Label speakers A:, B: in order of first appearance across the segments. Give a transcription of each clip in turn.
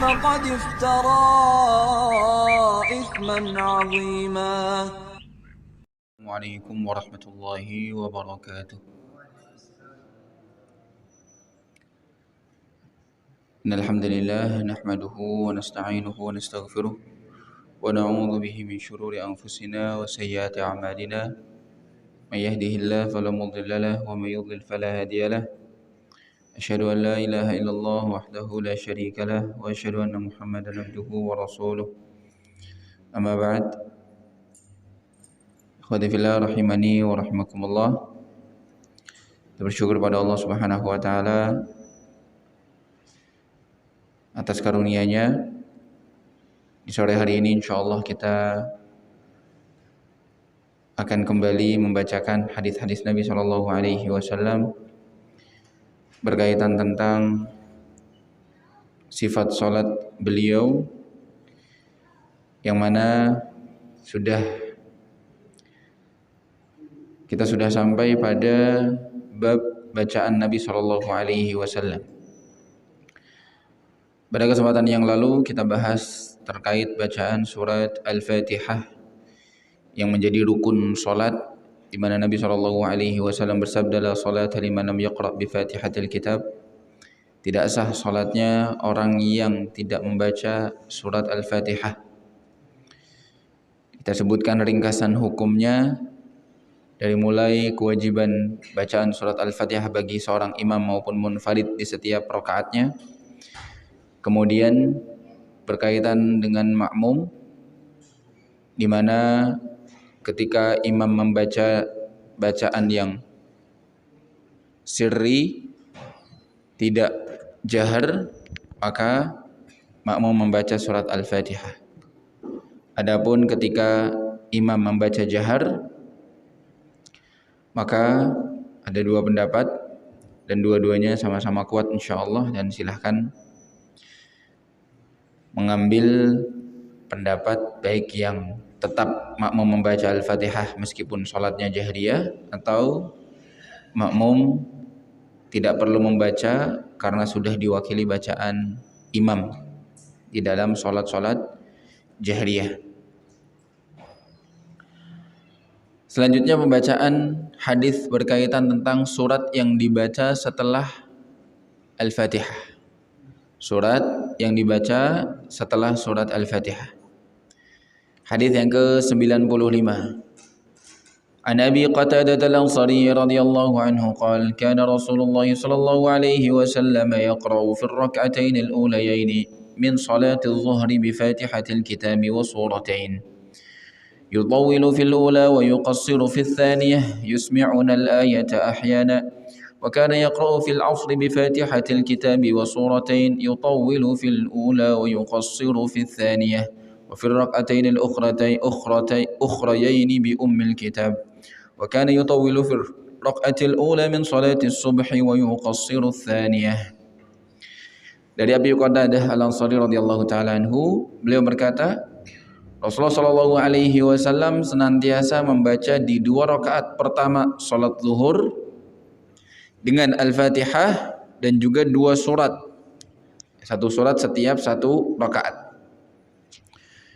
A: فقد افترى إثما عظيما.
B: السلام عليكم ورحمة الله وبركاته. إن الحمد لله نحمده ونستعينه ونستغفره ونعوذ به من شرور أنفسنا وسيئات أعمالنا. من يهده الله فلا مضل له ومن يضلل فلا هادي له. أشهد أن لا إله إلا الله وحده لا شريك له وأشهد أن محمدا عبده ورسوله. أما بعد، ikhwati fillah rahimani wa rahimakumullah. Kita bersyukur pada Allah Subhanahu wa taala atas karunia-Nya. Di sore hari ini insyaallah kita akan kembali membacakan hadis-hadis Nabi sallallahu alaihi wasallam berkaitan tentang sifat salat beliau, yang mana kita sudah sampai pada bab bacaan Nabi sallallahu alaihi wasallam. Pada kesempatan yang lalu kita bahas terkait bacaan surat Al-Fatihah yang menjadi rukun salat, di mana Nabi sallallahu alaihi wasallam bersabda, la salata liman lam yaqra bi Fatihatil Kitab. Tidak sah salatnya orang yang tidak membaca surat Al-Fatihah. Kita sebutkan ringkasan hukumnya, dari mulai kewajiban bacaan surat Al-Fatihah bagi seorang imam maupun munfarid di setiap rakaatnya. Kemudian berkaitan dengan makmum, di mana ketika imam membaca bacaan yang sirri, tidak jahar, maka makmum membaca surat Al-Fatihah. Adapun ketika imam membaca jahar, maka ada dua pendapat dan dua-duanya sama-sama kuat insyaallah, dan silahkan mengambil pendapat baik yang tetap makmum membaca Al-Fatihah meskipun sholatnya jahriyah, atau makmum tidak perlu membaca karena sudah diwakili bacaan imam di dalam sholat-sholat jahriyah. Selanjutnya pembacaan hadis berkaitan tentang surat yang dibaca setelah Al-Fatihah. Surat yang dibaca setelah surat Al-Fatihah. Hadis yang ke-95. An Abi Qatadah al-Ansari radhiyallahu anhu qala kana Rasulullah sallallahu alaihi wasallam yaqra'u fi ar-rak'atayn al-ulayayn min salati adh-dhuhri bi Fatihatil Kitab wa suratayn. يطول في الأولى ويقصر في الثانية يسمعنا الآية أحيانا وكان يقرأ في العصر بفاتحة الكتاب وسورتين يطول في الأولى ويقصر في الثانية وفي الركعتين الأخريين بأم الكتاب وكان يطول في الركعة الأولى من صلاة الصبح ويقصر الثانية. Dari Abi Qatadah al-Ansari radhiyallahu taala anhu, beliau berkata, Rasulullah sallallahu alaihi wasallam senantiasa membaca di dua rakaat pertama salat zuhur dengan Al-Fatihah dan juga dua surat. Satu surat setiap satu rakaat.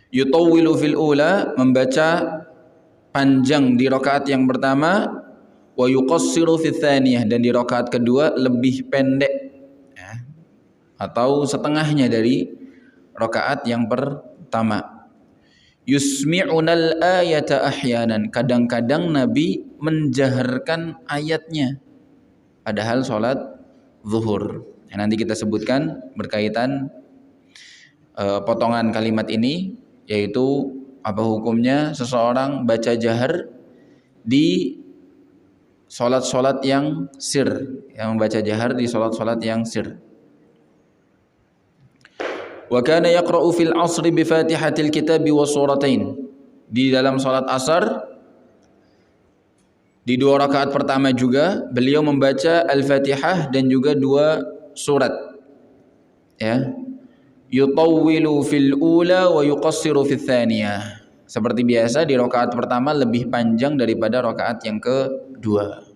B: Yutawwilu fil ula, membaca panjang di rakaat yang pertama, wa yuqassiru fil tsaniyah, dan di rakaat kedua lebih pendek, ya, atau setengahnya dari rakaat yang pertama. Yusmi'unal ayata ahyanan, kadang-kadang Nabi menjaharkan ayatnya padahal sholat zuhur. Nanti kita sebutkan berkaitan potongan kalimat ini, yaitu apa hukumnya seseorang baca jahar di sholat-sholat yang sir, yang membaca jahar di sholat-sholat yang sir. Wa kana yaqra'u fil 'ashri bi Fatihatil Kitab wa suratain. Di dalam salat asar di dua rakaat pertama juga beliau membaca Al-Fatihah dan juga dua surat. Ya. Yutawwilu fil ula wa yuqassiru fil tsaniyah. Seperti biasa di rakaat pertama lebih panjang daripada rakaat yang kedua.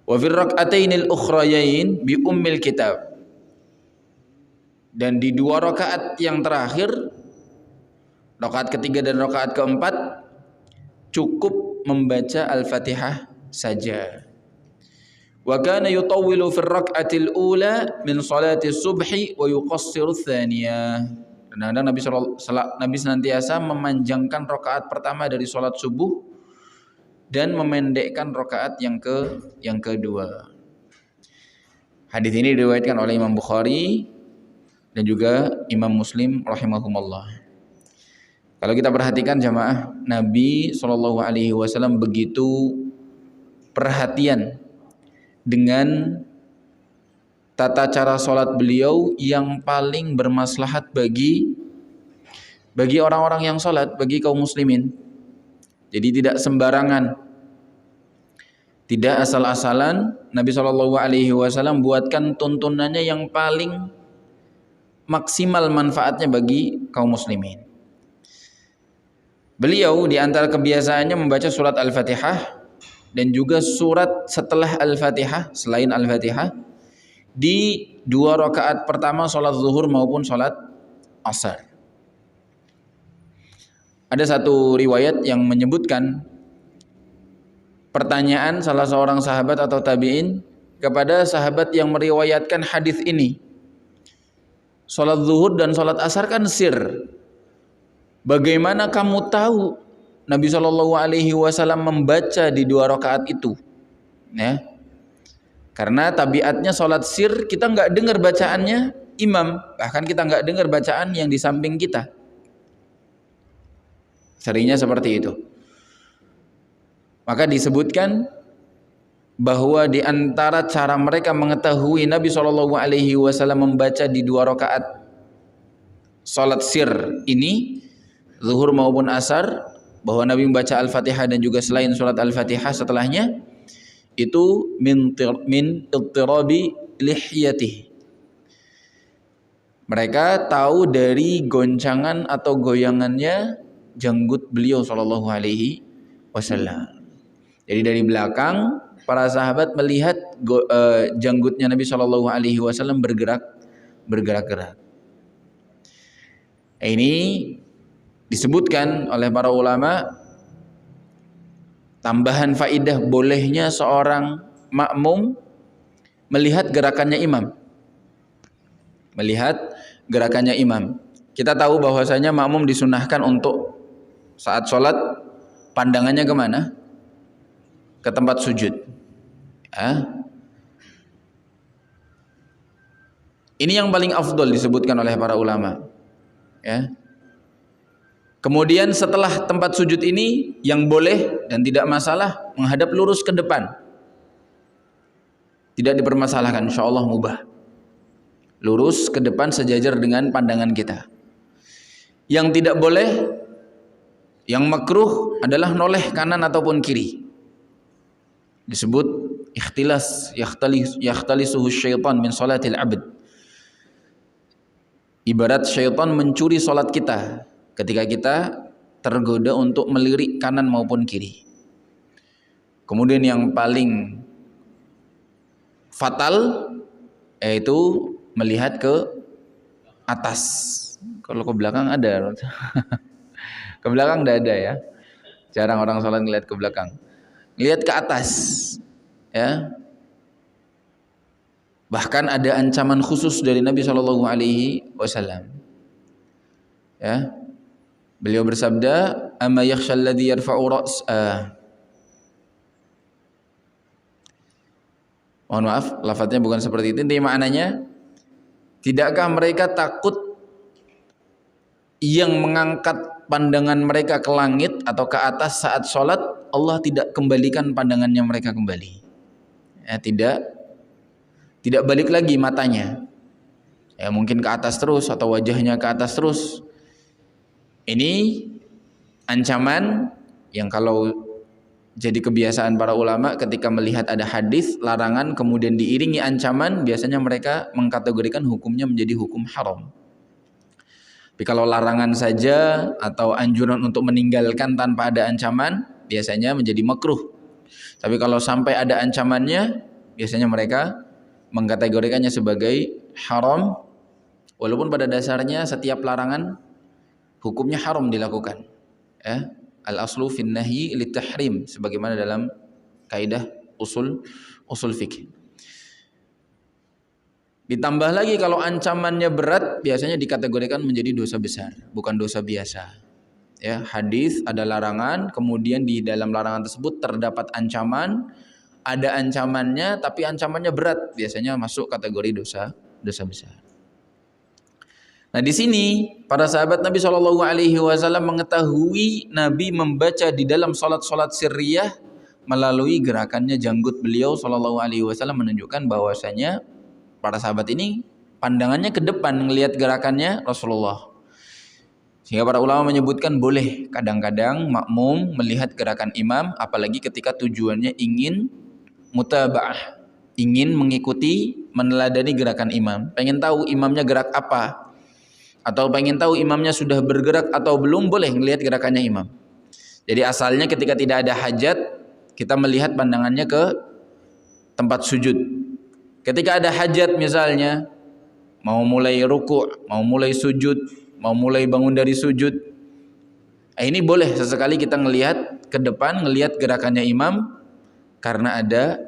B: Wa fil rak'atainil ukhrayain bi ummil kitab. Dan di 2 rakaat yang terakhir, rakaat ketiga dan rakaat keempat, cukup membaca Al-Fatihah saja. Wa kana yutawwilu fi rak'atil ula min salati subhi wa yuqassiru tsaniyah. Dan Nabi senantiasa memanjangkan rakaat pertama dari salat subuh dan memendekkan rakaat yang kedua. Hadis ini diriwayatkan oleh Imam Bukhari dan juga Imam Muslim rahimahumullah. Kalau kita perhatikan jamaah, Nabi SAW begitu perhatian dengan tata cara sholat beliau yang paling bermaslahat bagi orang-orang yang sholat, bagi kaum muslimin. Jadi tidak sembarangan, tidak asal-asalan. Nabi SAW buatkan tuntunannya yang paling maksimal manfaatnya bagi kaum muslimin. Beliau di antara kebiasaannya membaca surat Al-Fatihah dan juga surat setelah Al-Fatihah selain Al-Fatihah di 2 rakaat pertama sholat zuhur maupun sholat asar. Ada satu riwayat yang menyebutkan pertanyaan salah seorang sahabat atau tabi'in kepada sahabat yang meriwayatkan hadis ini. Sholat zuhur dan sholat asar kan sir. Bagaimana kamu tahu Nabi SAW membaca di 2 rakaat itu? Ya. Karena tabiatnya sholat sir, kita nggak dengar bacaannya imam, bahkan kita nggak dengar bacaan yang di samping kita. Seringnya seperti itu. Maka disebutkan bahwa di antara cara mereka mengetahui Nabi SAW membaca di 2 rakaat sholat sir ini, zuhur maupun asar, bahwa Nabi membaca Al-Fatihah dan juga selain surat Al-Fatihah setelahnya, itu min ittirabi lihyatihi. Mereka tahu dari goncangan atau goyangannya janggut beliau sallallahu alaihi wasallam. Jadi dari belakang para sahabat melihat janggutnya Nabi sallallahu alaihi wasallam bergerak-gerak. Ini disebutkan oleh para ulama tambahan faidah bolehnya seorang makmum melihat gerakannya imam. Melihat gerakannya imam. Kita tahu bahwasanya makmum disunahkan untuk saat sholat pandangannya kemana? Ke tempat sujud. Ini yang paling afdol disebutkan oleh para ulama. Ya. Kemudian setelah tempat sujud ini yang boleh dan tidak masalah menghadap lurus ke depan. Tidak dipermasalahkan, insyaallah mubah. Lurus ke depan sejajar dengan pandangan kita. Yang tidak boleh, yang makruh adalah noleh kanan ataupun kiri. Disebut ikhtilas, yakhtalisuhu syaitan min salatil abd. Ibarat syaitan mencuri salat kita ketika kita tergoda untuk melirik kanan maupun kiri. Kemudian yang paling fatal yaitu melihat ke atas. Kalau ke belakang ada. Ke belakang tidak ada ya. Jarang orang salat ngelihat ke belakang. Lihat ke atas. Ya. Bahkan ada ancaman khusus dari Nabi Shallallahu alaihi wasallam. Ya. Beliau bersabda, "Amma yakhsha alladhi yarfa'u Mohon maaf, lafadznya bukan seperti itu. Intinya maknanya, tidakkah mereka takut yang mengangkat pandangan mereka ke langit atau ke atas saat sholat, Allah tidak kembalikan pandangannya mereka kembali. Ya, tidak balik lagi matanya. Ya, mungkin ke atas terus atau wajahnya ke atas terus. Ini ancaman yang kalau jadi kebiasaan para ulama ketika melihat ada hadis larangan kemudian diiringi ancaman, biasanya mereka mengkategorikan hukumnya menjadi hukum haram. Tapi kalau larangan saja atau anjuran untuk meninggalkan tanpa ada ancaman, biasanya menjadi makruh. Tapi kalau sampai ada ancamannya, biasanya mereka mengkategorikannya sebagai haram Walaupun pada dasarnya setiap larangan hukumnya haram dilakukan. Ya, al-aslu fin nahyi litahrim sebagaimana dalam kaidah usul fikih. Ditambah lagi kalau ancamannya berat biasanya dikategorikan menjadi dosa besar, bukan dosa biasa. Ya, hadis ada larangan, kemudian di dalam larangan tersebut terdapat ancaman, ada ancamannya tapi ancamannya berat, biasanya masuk kategori dosa besar. Nah, di sini para sahabat Nabi Shallallahu alaihi wasallam mengetahui Nabi membaca di dalam salat sirriyah melalui gerakannya janggut beliau Shallallahu alaihi wasallam, menunjukkan bahwasanya para sahabat ini pandangannya ke depan melihat gerakannya Rasulullah. Sehingga para ulama menyebutkan boleh kadang-kadang makmum melihat gerakan imam, apalagi ketika tujuannya ingin mutaba'ah, ingin mengikuti, meneladani gerakan imam, pengen tahu imamnya gerak apa, atau pengen tahu imamnya sudah bergerak atau belum, boleh melihat gerakannya imam. Jadi asalnya ketika tidak ada hajat, kita melihat pandangannya ke tempat sujud. Ketika ada hajat misalnya, mau mulai ruku', mau mulai sujud, mau mulai bangun dari sujud, ini boleh sesekali kita ngelihat ke depan, ngelihat gerakannya imam karena ada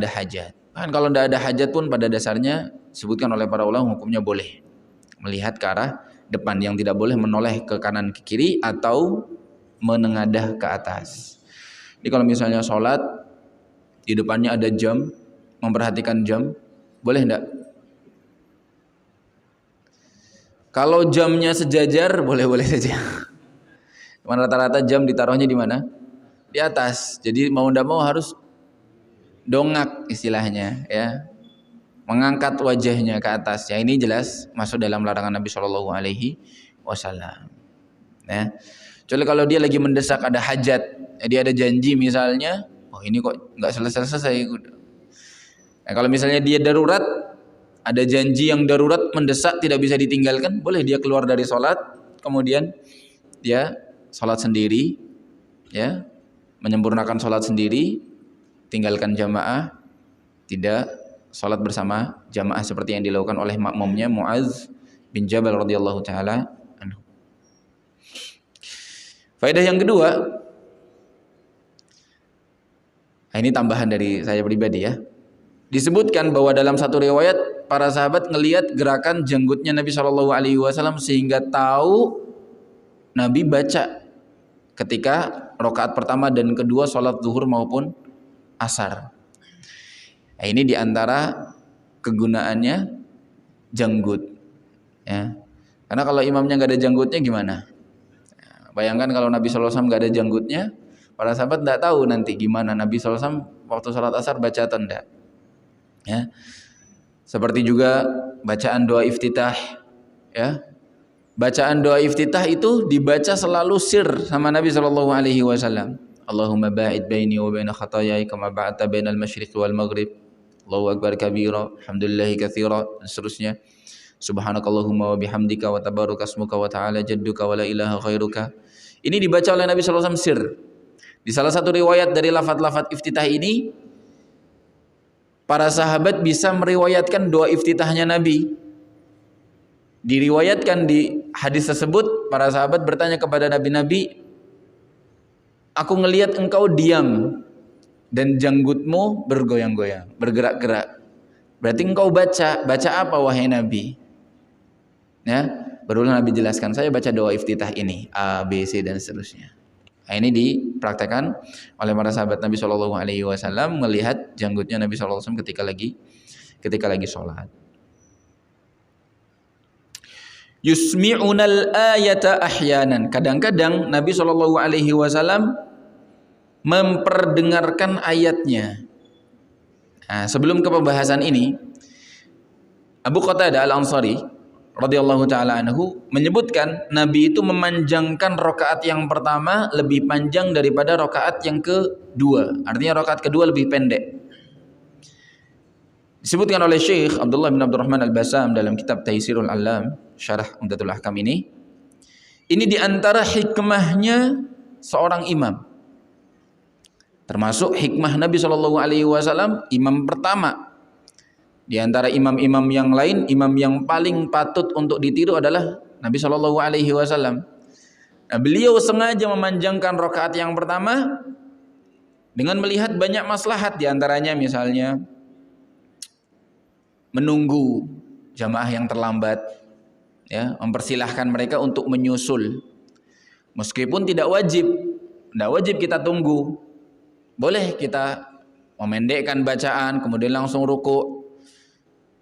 B: hajat. Kan kalau tidak ada hajat pun pada dasarnya disebutkan oleh para ulama hukumnya boleh melihat ke arah depan, yang tidak boleh menoleh ke kanan ke kiri atau menengadah ke atas. Jadi kalau misalnya sholat di depannya ada jam, memperhatikan jam, boleh enggak? Kalau jamnya sejajar, boleh-boleh saja. Cuman rata-rata jam ditaruhnya di mana? Di atas. Jadi mau ndak mau harus dongak istilahnya, ya, mengangkat wajahnya ke atas. Ya, ini jelas masuk dalam larangan Nabi Shallallahu Alaihi Wasallam. Ya, kecuali kalau dia lagi mendesak, ada hajat, dia ada janji misalnya, oh ini kok nggak selesai. Nah, kalau misalnya dia darurat, ada janji yang darurat mendesak tidak bisa ditinggalkan, boleh dia keluar dari sholat, kemudian dia sholat sendiri, ya, menyempurnakan sholat sendiri, tinggalkan jamaah, tidak sholat bersama jamaah seperti yang dilakukan oleh makmumnya Mu'adz bin Jabal radhiyallahu taala anhu. Faedah yang kedua, ini tambahan dari saya pribadi ya. Disebutkan bahwa dalam satu riwayat para sahabat ngelihat gerakan janggutnya Nabi Shallallahu Alaihi Wasallam sehingga tahu Nabi baca ketika rakaat pertama dan kedua sholat zuhur maupun asar. Nah, ini diantara kegunaannya janggut, ya. Karena kalau imamnya nggak ada janggutnya gimana? Bayangkan kalau Nabi Shallallahu Alaihi Wasallam nggak ada janggutnya, para sahabat tidak tahu nanti gimana Nabi Shallallahu Alaihi Wasallam waktu sholat asar baca atau tidak. Ya, seperti juga bacaan doa iftitah, ya, bacaan doa iftitah itu dibaca selalu sir sama Nabi Shallallahu Alaihi Wasallam. Allahumma ba'id baini wa baina khataayai kama ba'adta bainal masyriq wal maghrib. Allahu akbar kabira, alhamdulillahi katsira, dan seterusnya. Subhanakallahumma wa bihamdika wa tabaraka asmuka wa ta'ala jadduka wa la ilaha khairuka. Ini dibaca oleh Nabi Shallallahu Alaihi Wasallam sir. Di salah satu riwayat dari lafaz-lafaz iftitah ini, para sahabat bisa meriwayatkan doa iftitahnya Nabi. Diriwayatkan di hadis tersebut, para sahabat bertanya kepada Nabi, aku ngelihat engkau diam dan janggutmu bergoyang-goyang, bergerak-gerak. Berarti engkau baca apa wahai Nabi? Ya, berulang Nabi jelaskan, saya baca doa iftitah ini, A, B, C dan seterusnya. Nah, ini dipraktekkan oleh para sahabat Nabi Shallallahu Alaihi Wasallam melihat janggutnya Nabi Shallallahu Alaihi Wasallam ketika lagi sholat. Yusmi'unal ayata ahyanan. Kadang-kadang Nabi Shallallahu Alaihi Wasallam memperdengarkan ayatnya. Nah, sebelum ke pembahasan ini, Abu Qatadah Al-Ansari radhiyallahu taala anhu menyebutkan Nabi itu memanjangkan rakaat yang pertama lebih panjang daripada rakaat yang kedua. Artinya rakaat kedua lebih pendek. Disebutkan oleh Syekh Abdullah bin Abdurrahman Al-Bassam dalam kitab Taisirul Alam, Syarah Umdatul Ahkam ini. Ini diantara hikmahnya seorang imam. Termasuk hikmah Nabi Shallallahu Alaihi Wasallam, imam pertama Di antara imam-imam yang lain, imam yang paling patut untuk ditiru adalah Nabi Shallallahu Alaihi Wasallam. Nah, beliau sengaja memanjangkan rakaat yang pertama dengan melihat banyak maslahat, di antaranya misalnya menunggu jamaah yang terlambat, ya, mempersilahkan mereka untuk menyusul. Meskipun tidak wajib kita tunggu. Boleh kita memendekkan bacaan kemudian langsung ruku.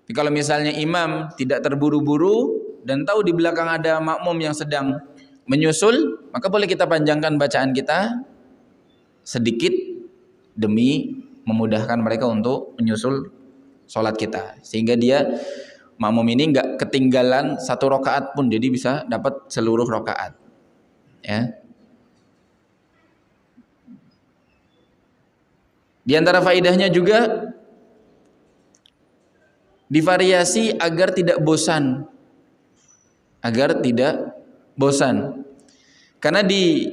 B: Tapi kalau misalnya imam tidak terburu-buru dan tahu di belakang ada makmum yang sedang menyusul, maka boleh kita panjangkan bacaan kita sedikit demi memudahkan mereka untuk menyusul sholat kita, sehingga dia makmum ini nggak ketinggalan satu rakaat pun, jadi bisa dapat seluruh rakaat, ya. Di antara faidahnya juga divariasi agar tidak bosan. Karena di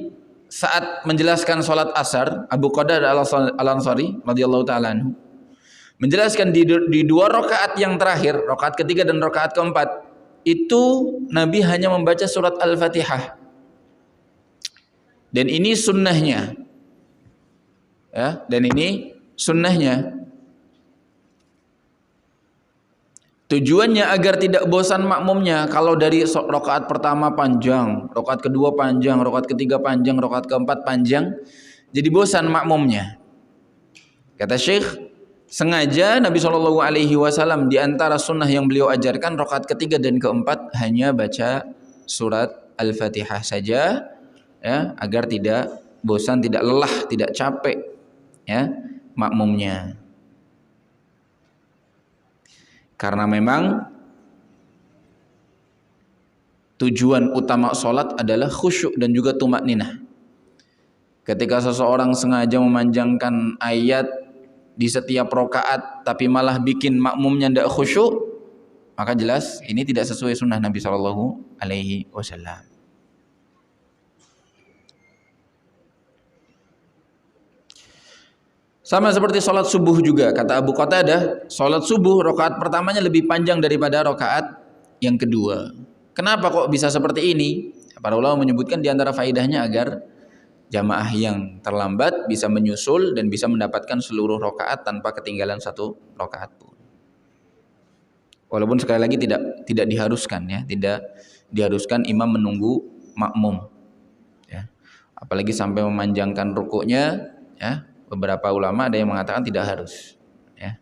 B: saat menjelaskan sholat asar, Abu Qatadah Al-Ansari radhiyallahu ta'ala anhu menjelaskan di dua rakaat yang terakhir, rakaat ketiga dan rakaat keempat, itu Nabi hanya membaca surat Al-Fatihah. Dan ini sunnahnya. Ya, dan ini sunnahnya. Tujuannya agar tidak bosan makmumnya. Kalau dari rakaat pertama panjang, rakaat kedua panjang, rakaat ketiga panjang, rakaat keempat panjang, jadi bosan makmumnya. Kata Syekh, sengaja Nabi SAW di antara sunnah yang beliau ajarkan, rakaat ketiga dan keempat hanya baca surat Al-Fatihah saja, ya, agar tidak bosan, tidak lelah, tidak capek, ya, makmumnya. Karena memang tujuan utama sholat adalah khusyuk dan juga tumakninah. Ketika seseorang sengaja memanjangkan ayat di setiap rakaat tapi malah bikin makmumnya tidak khusyuk, maka jelas ini tidak sesuai sunnah Nabi Shallallahu Alaihi Wasallam. Sama seperti sholat subuh juga, kata Abu Qatadah, sholat subuh rakaat pertamanya lebih panjang daripada rakaat yang kedua. Kenapa kok bisa seperti ini? Para ulama menyebutkan di antara faidahnya agar jamaah yang terlambat bisa menyusul dan bisa mendapatkan seluruh rakaat tanpa ketinggalan satu rakaat pun. Walaupun sekali lagi tidak diharuskan, ya, tidak diharuskan imam menunggu makmum, ya. Apalagi sampai memanjangkan rukuknya, ya. Beberapa ulama ada yang mengatakan tidak harus, ya.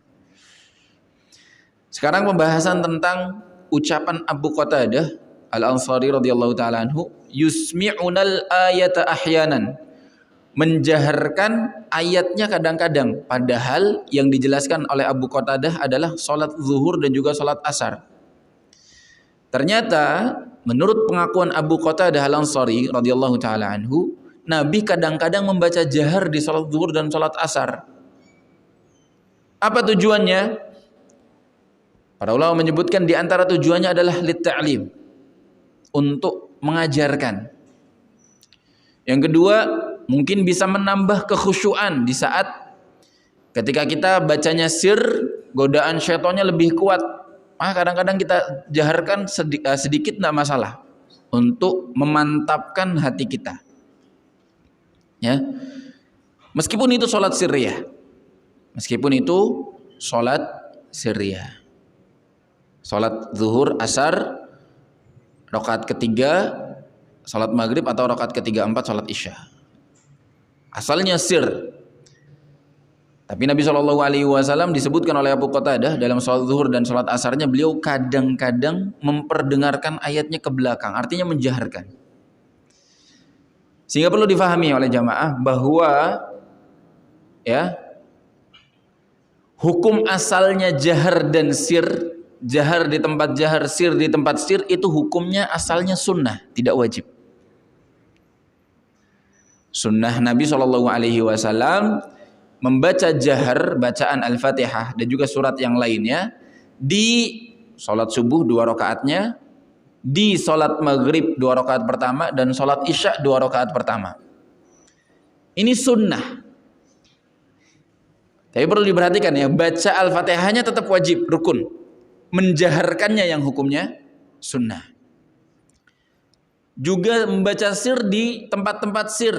B: Sekarang pembahasan tentang ucapan Abu Qatadah Al-Ansari radhiyallahu ta'ala anhu, yusmi'unal ayata ahyanan, menjaharkan ayatnya kadang-kadang, padahal yang dijelaskan oleh Abu Qatadah adalah sholat zuhur dan juga sholat asar. Ternyata menurut pengakuan Abu Qatadah Al-Ansari radhiyallahu ta'ala anhu, Nabi kadang-kadang membaca jahar di sholat zuhur dan sholat asar. Apa tujuannya? Para ulama menyebutkan di antara tujuannya adalah lit-ta'lim, untuk mengajarkan. Yang kedua, mungkin bisa menambah kekhusyuan di saat ketika kita bacanya sir, godaan syaitannya lebih kuat. Kadang-kadang kita jaharkan sedikit tidak masalah, untuk memantapkan hati kita. Ya, meskipun itu sholat sirriyah, sholat zuhur, asar, rakaat ketiga, sholat maghrib atau rakaat ketiga empat, sholat isya, asalnya sir. Tapi Nabi SAW disebutkan oleh Abu Qatadah dalam sholat zuhur dan sholat asarnya, beliau kadang-kadang memperdengarkan ayatnya ke belakang, artinya menjaharkan. Sehingga perlu difahami oleh jamaah bahwa, ya, hukum asalnya jahar dan sir, jahar di tempat jahar, sir di tempat sir, itu hukumnya asalnya sunnah, tidak wajib. Sunnah Nabi SAW membaca jahar bacaan Al-Fatihah dan juga surat yang lainnya di sholat subuh 2 rakaatnya, di sholat maghrib 2 rakaat pertama, dan sholat isya 2 rakaat pertama. Ini sunnah. Tapi perlu diperhatikan ya, baca Al-Fatihahnya tetap wajib, rukun. Menjaharkannya yang hukumnya sunnah. Juga membaca sir di tempat-tempat sir,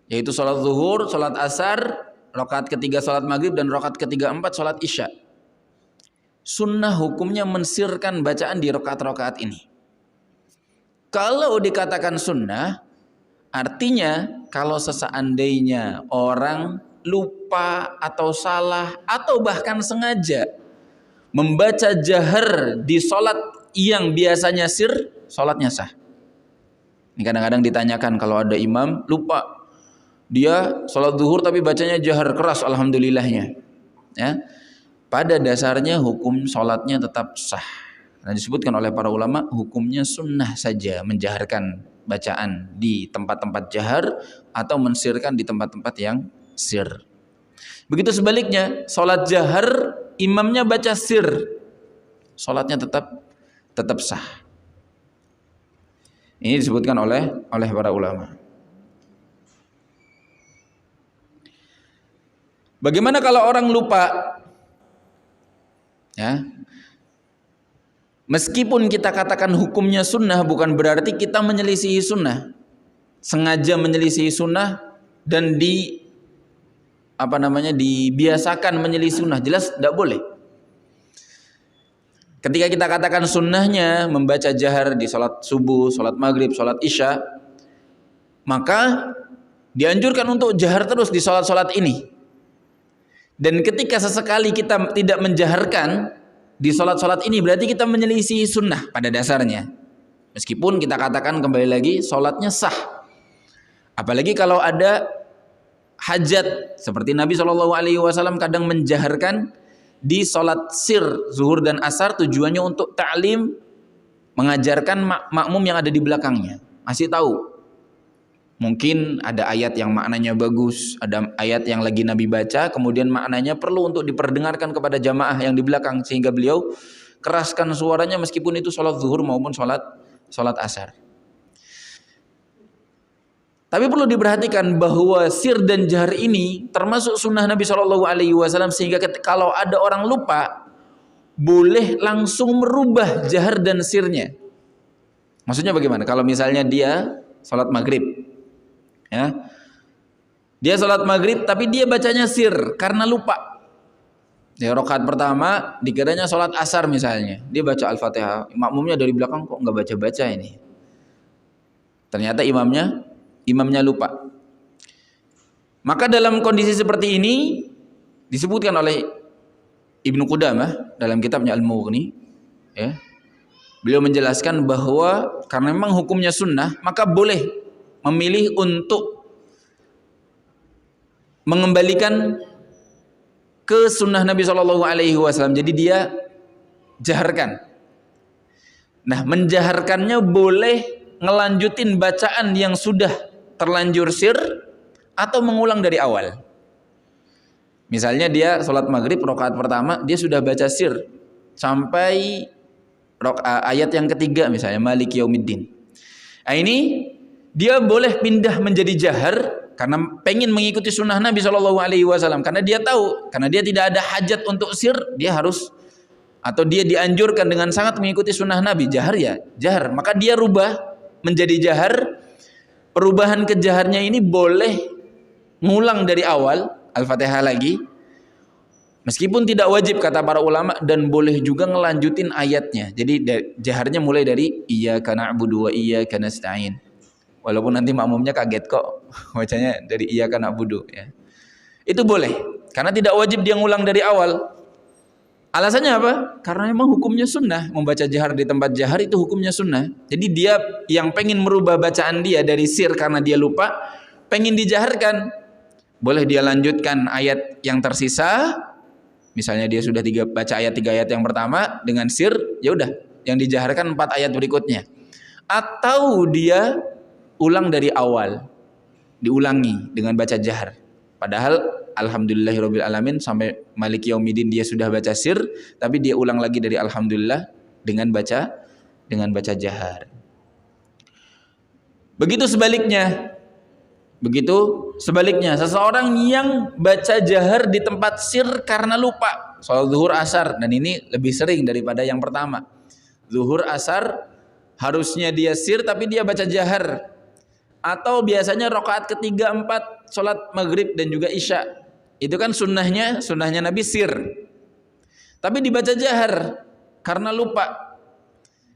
B: yaitu sholat zuhur, sholat asar, rakaat ketiga sholat maghrib, dan rakaat ketiga empat sholat isya. Sunnah hukumnya mensirkan bacaan di rakaat-rakaat ini. Kalau dikatakan sunnah, artinya kalau seandainya orang lupa atau salah atau bahkan sengaja membaca jahar di sholat yang biasanya sir, sholatnya sah. Ini kadang-kadang ditanyakan kalau ada imam lupa, dia sholat zuhur tapi bacanya jahar keras, alhamdulillahnya. Ya, pada dasarnya hukum sholatnya tetap sah. Nah, disebutkan oleh para ulama hukumnya sunnah saja menjaharkan bacaan di tempat-tempat jahar atau mensirkan di tempat-tempat yang sir. Begitu sebaliknya, sholat jahar imamnya baca sir, sholatnya tetap sah. Ini disebutkan oleh para ulama. Bagaimana kalau orang lupa? Ya, meskipun kita katakan hukumnya sunnah, bukan berarti kita menyelisihi sunnah, sengaja menyelisihi sunnah dan dibiasakan menyelisih sunnah, jelas tidak boleh. Ketika kita katakan sunnahnya membaca jahar di sholat subuh, sholat maghrib, sholat isya, maka dianjurkan untuk jahar terus di sholat-sholat ini. Dan ketika sesekali kita tidak menjaharkan di sholat-sholat ini, berarti kita menyelisih sunnah pada dasarnya. Meskipun kita katakan kembali lagi sholatnya sah. Apalagi kalau ada hajat, seperti Nabi SAW kadang menjaharkan di sholat sir, zuhur dan asar, tujuannya untuk ta'lim, mengajarkan makmum yang ada di belakangnya. Masih tahu, mungkin ada ayat yang maknanya bagus, ada ayat yang lagi Nabi baca, kemudian maknanya perlu untuk diperdengarkan kepada jamaah yang di belakang, sehingga beliau keraskan suaranya meskipun itu sholat zuhur maupun sholat asar. Tapi perlu diperhatikan bahwa sir dan jahar ini termasuk sunnah Nabi SAW, sehingga kalau ada orang lupa, boleh langsung merubah jahar dan sirnya. Maksudnya bagaimana? Kalau misalnya dia sholat maghrib, ya, dia sholat maghrib tapi dia bacanya sir karena lupa. Di rakaat pertama dikiranya sholat asar misalnya, dia baca Al-Fatihah, makmumnya dari belakang kok nggak baca-baca ini. Ternyata imamnya lupa. Maka dalam kondisi seperti ini disebutkan oleh Ibnu Qudamah dalam kitabnya Al-Mughni, ya, beliau menjelaskan bahwa karena memang hukumnya sunnah, maka boleh memilih untuk mengembalikan ke sunnah Nabi SAW. Jadi dia jaharkan. Nah, menjaharkannya boleh ngelanjutin bacaan yang sudah terlanjur sir atau mengulang dari awal. Misalnya dia sholat maghrib rakaat pertama dia sudah baca sir sampai ayat yang ketiga, misalnya Maliki Yaumiddin. Nah, ini dia boleh pindah menjadi jahar karena pengen mengikuti sunnah Nabi SAW. Karena dia tahu, karena dia tidak ada hajat untuk sir, dia harus atau dia dianjurkan dengan sangat mengikuti sunnah Nabi, jahar ya jahar. Maka dia rubah menjadi jahar. Perubahan ke jaharnya ini boleh ngulang dari awal Al-Fatihah lagi, meskipun tidak wajib kata para ulama, dan boleh juga ngelanjutin ayatnya. Jadi jaharnya mulai dari iyyaka na'budu wa iyyaka nasta'in. Walaupun nanti makmumnya kaget kok bacanya dari iyyaka na'budu, ya. Itu boleh karena tidak wajib dia ngulang dari awal. Alasannya apa? Karena memang hukumnya sunnah. Membaca jahar di tempat jahar itu hukumnya sunnah. Jadi dia yang pengen merubah bacaan dia dari sir karena dia lupa, pengen dijaharkan, boleh dia lanjutkan ayat yang tersisa. Misalnya dia sudah baca ayat 3 ayat yang pertama dengan sir, ya udah yang dijaharkan 4 ayat berikutnya. Atau dia ulang dari awal, diulangi dengan baca jahar. Padahal alhamdulillahirabbil alamin sampai Maliki Yaumiddin dia sudah baca sir, tapi dia ulang lagi dari alhamdulillah dengan baca jahar. Begitu sebaliknya, Begitu sebaliknya, seseorang yang baca jahar di tempat sir karena lupa, sholat zuhur asar, dan ini lebih sering daripada yang pertama. Zuhur asar harusnya dia sir tapi dia baca jahar. Atau biasanya rakaat ketiga, empat, sholat maghrib dan juga isya. Itu kan sunnahnya Nabi sir. Tapi dibaca jahar karena lupa.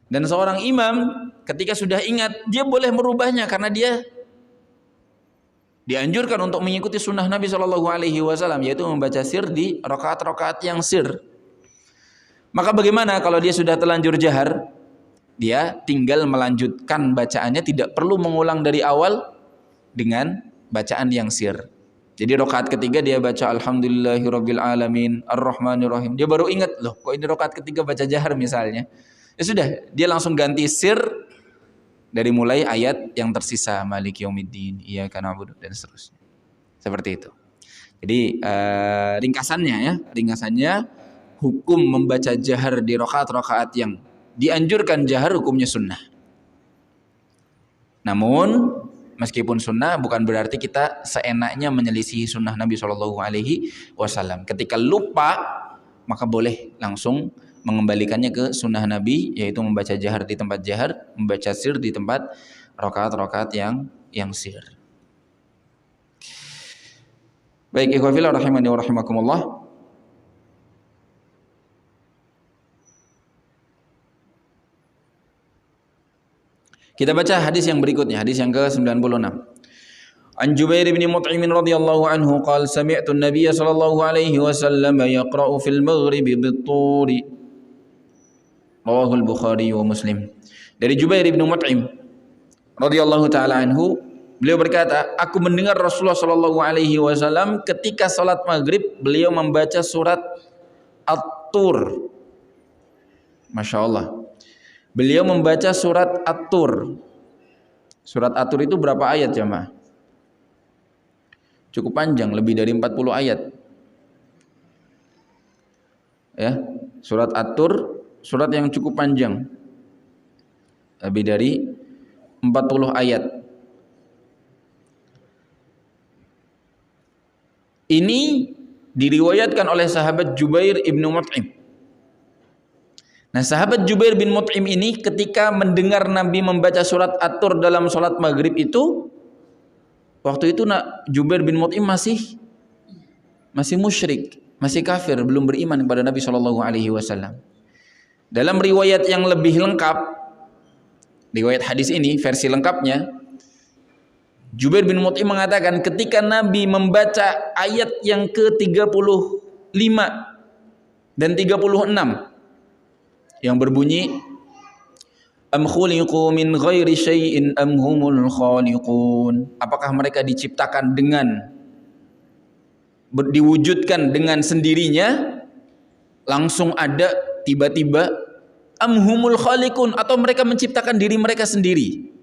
B: Dan seorang imam ketika sudah ingat, dia boleh merubahnya karena dia dianjurkan untuk mengikuti sunnah Nabi Shallallahu Alaihi Wasallam, yaitu membaca sir di rakaat-rakaat yang sir. Maka bagaimana kalau dia sudah terlanjur jahar? Dia tinggal melanjutkan bacaannya, tidak perlu mengulang dari awal dengan bacaan yang sir. Jadi rakaat ketiga dia baca Alhamdulillahirabbil alamin Ar-Rahmanirrahim. Dia baru ingat, loh kok ini rakaat ketiga baca jahar misalnya. Ya sudah, dia langsung ganti sir dari mulai ayat yang tersisa, Maliki Yaumiddin, Iyyaka na'budu, dan seterusnya. Seperti itu. Jadi ringkasannya hukum membaca jahar di rakaat-rakaat yang dianjurkan jahar hukumnya sunnah. Namun meskipun sunnah bukan berarti kita seenaknya menyelisihi sunnah Nabi Shallallahu Alaihi Wasallam. Ketika lupa maka boleh langsung mengembalikannya ke sunnah Nabi, yaitu membaca jahar di tempat jahar, membaca sir di tempat rakaat-rakaat yang sir. Baik, ikhwan fillah rahimani wa rahimakumullah. Kita baca hadis yang berikutnya, hadis yang ke-96. An Jubair bin Mut'im radhiyallahu anhu qala sami'tu an-nabiy sallallahu alaihi wasallam yaqra'u fil maghrib bit-tur. Rawahul Bukhari wa Muslim. Dari Jubair bin Mut'im radhiyallahu taala anhu, beliau berkata, aku mendengar Rasulullah sallallahu alaihi wasallam ketika salat maghrib beliau membaca surat At-Tur. Masya Allah. Beliau membaca surat At-Tur. Surat At-Tur itu berapa ayat jemaah? Cukup panjang, lebih dari 40 ayat. Ya, surat At-Tur surat yang cukup panjang, lebih dari 40 ayat. Ini diriwayatkan oleh sahabat Jubair ibnu Mut'im. Nah, sahabat Jubair bin Mut'im ini ketika mendengar Nabi membaca surat At-Tur dalam sholat maghrib itu, waktu itu Jubair bin Mut'im masih musyrik, masih kafir, belum beriman kepada Nabi Shallallahu Alaihi Wasallam. Dalam riwayat yang lebih lengkap, riwayat hadis ini versi lengkapnya, Jubair bin Mut'im mengatakan ketika Nabi membaca ayat yang ke-35 dan 36 yang berbunyi am khuliqu min ghairi syai'in am humul khaliqun, apakah mereka diciptakan dengan diwujudkan dengan sendirinya, langsung ada tiba-tiba, am humul khaliqun, atau mereka menciptakan diri mereka sendiri,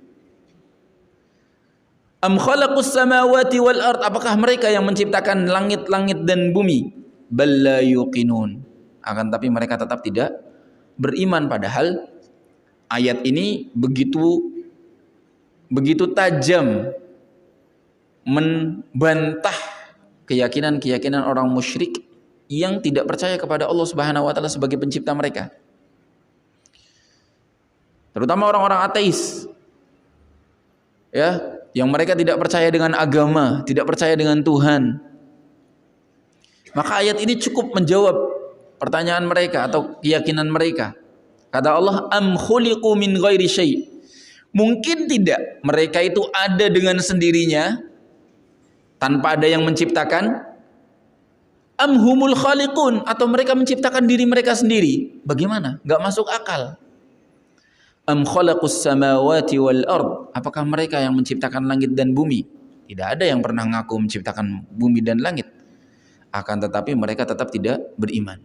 B: am khalaqus samawati wal ard, apakah mereka yang menciptakan langit-langit dan bumi, bal la yuqinun, akan tapi mereka tetap tidak beriman. Padahal ayat ini begitu tajam membantah keyakinan orang musyrik yang tidak percaya kepada Allah Subhanahu wa taala sebagai pencipta mereka. Terutama orang-orang ateis. Ya, yang mereka tidak percaya dengan agama, tidak percaya dengan Tuhan. Maka ayat ini cukup menjawab pertanyaan mereka atau keyakinan mereka. Kata Allah, am khuliqu min ghairi syai'. Mungkin tidak mereka itu ada dengan sendirinya tanpa ada yang menciptakan? Am humul khaliqun, atau mereka menciptakan diri mereka sendiri? Bagaimana? Gak masuk akal. Am khalaqus samawati wal ard, apakah mereka yang menciptakan langit dan bumi? Tidak ada yang pernah ngaku menciptakan bumi dan langit. Akan tetapi mereka tetap tidak beriman.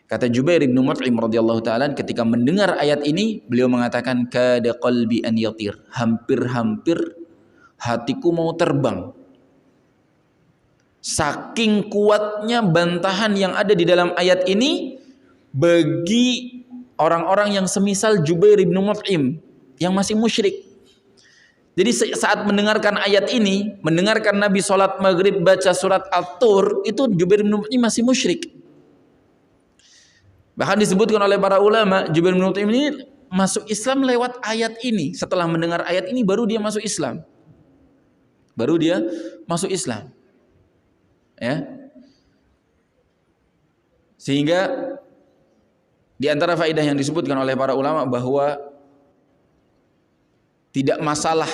B: Kata Jubair bin Mut'im radhiyallahu taala, ketika mendengar ayat ini beliau mengatakan kada qalbi an yatir, hampir-hampir hatiku mau terbang. Saking kuatnya bantahan yang ada di dalam ayat ini bagi orang-orang yang semisal Jubair bin Mut'im yang masih musyrik. Jadi saat mendengarkan ayat ini, mendengarkan Nabi sholat maghrib baca surat At-Tur, itu Jubair bin Mut'im masih musyrik. Bahkan disebutkan oleh para ulama, Jubair bin Mut'im ini masuk Islam lewat ayat ini. Setelah mendengar ayat ini baru dia masuk Islam. Baru dia masuk Islam. Ya. Sehingga di antara faedah yang disebutkan oleh para ulama bahwa tidak masalah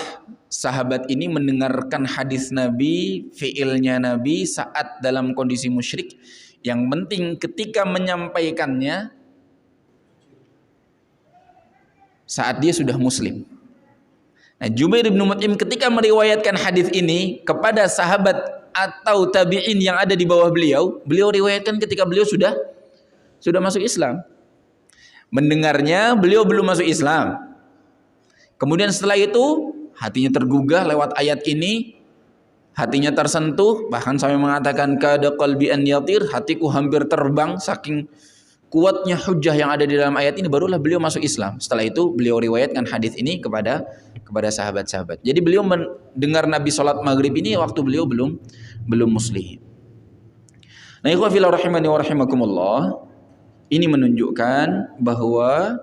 B: sahabat ini mendengarkan hadis Nabi, fiilnya Nabi saat dalam kondisi musyrik. Yang penting ketika menyampaikannya saat dia sudah muslim. Nah, Jubair bin Mut'im ketika meriwayatkan hadis ini kepada sahabat atau tabi'in yang ada di bawah beliau, beliau riwayatkan ketika beliau sudah masuk Islam. Mendengarnya beliau belum masuk Islam. Kemudian setelah itu hatinya tergugah lewat ayat ini, hatinya tersentuh, bahkan sampai mengatakan kada qalbi an yatir, hatiku hampir terbang saking kuatnya hujah yang ada di dalam ayat ini, barulah beliau masuk Islam. Setelah itu beliau riwayatkan hadis ini kepada sahabat-sahabat. Jadi beliau mendengar Nabi salat maghrib ini waktu beliau belum muslim. Nah, ikhwah fillah rahimani wa rahimakumullah, ini menunjukkan bahwa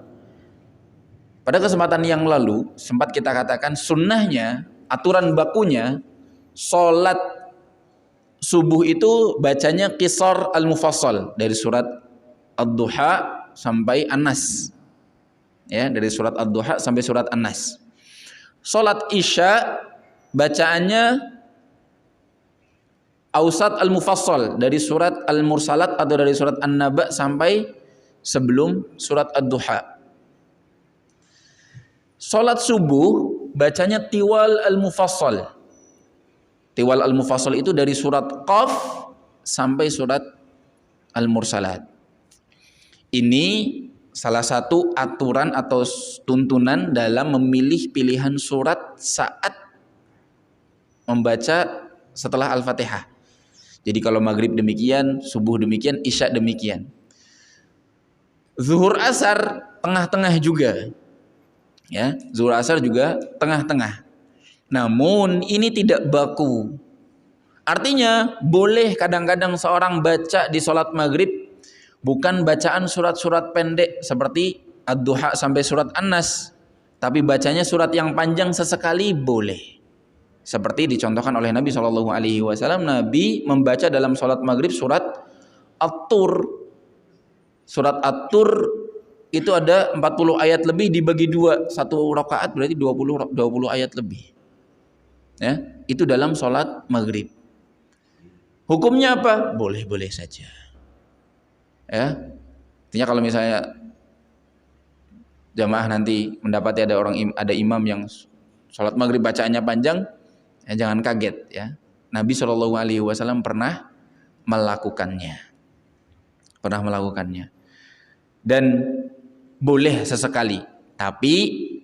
B: pada kesempatan yang lalu sempat kita katakan sunnahnya, aturan bakunya sholat subuh itu bacanya qisar al-mufassal dari surat Ad-Duha sampai An-Nas. Ya, dari surat Ad-Duha sampai surat An-Nas. Sholat Isya bacaannya Awsat al-Mufassal dari surat Al-Mursalat atau dari surat An-Naba sampai sebelum surat Ad-Duha. Salat subuh bacanya Tiwal al-Mufassal. Tiwal al-Mufassal itu dari surat Qaf sampai surat Al-Mursalat. Ini salah satu aturan atau tuntunan dalam memilih pilihan surat saat membaca setelah Al-Fatihah. Jadi kalau maghrib demikian, subuh demikian, isya demikian. Zuhur asar tengah-tengah juga. Ya, zuhur asar juga tengah-tengah. Namun ini tidak baku. Artinya boleh kadang-kadang seorang baca di sholat maghrib bukan bacaan surat-surat pendek seperti Ad-Duha sampai surat An-Nas, tapi bacanya surat yang panjang sesekali boleh. Seperti dicontohkan oleh Nabi SAW, Nabi membaca dalam sholat maghrib surat At-Tur. Surat At-Tur itu ada 40 ayat lebih dibagi dua, satu rakaat berarti 20 ayat lebih. Ya, itu dalam sholat maghrib. Hukumnya apa? Boleh-boleh saja. Ya, artinya kalau misalnya jamaah nanti mendapati ada imam yang sholat maghrib bacaannya panjang, ya jangan kaget ya. Nabi SAW pernah melakukannya. Dan boleh sesekali, tapi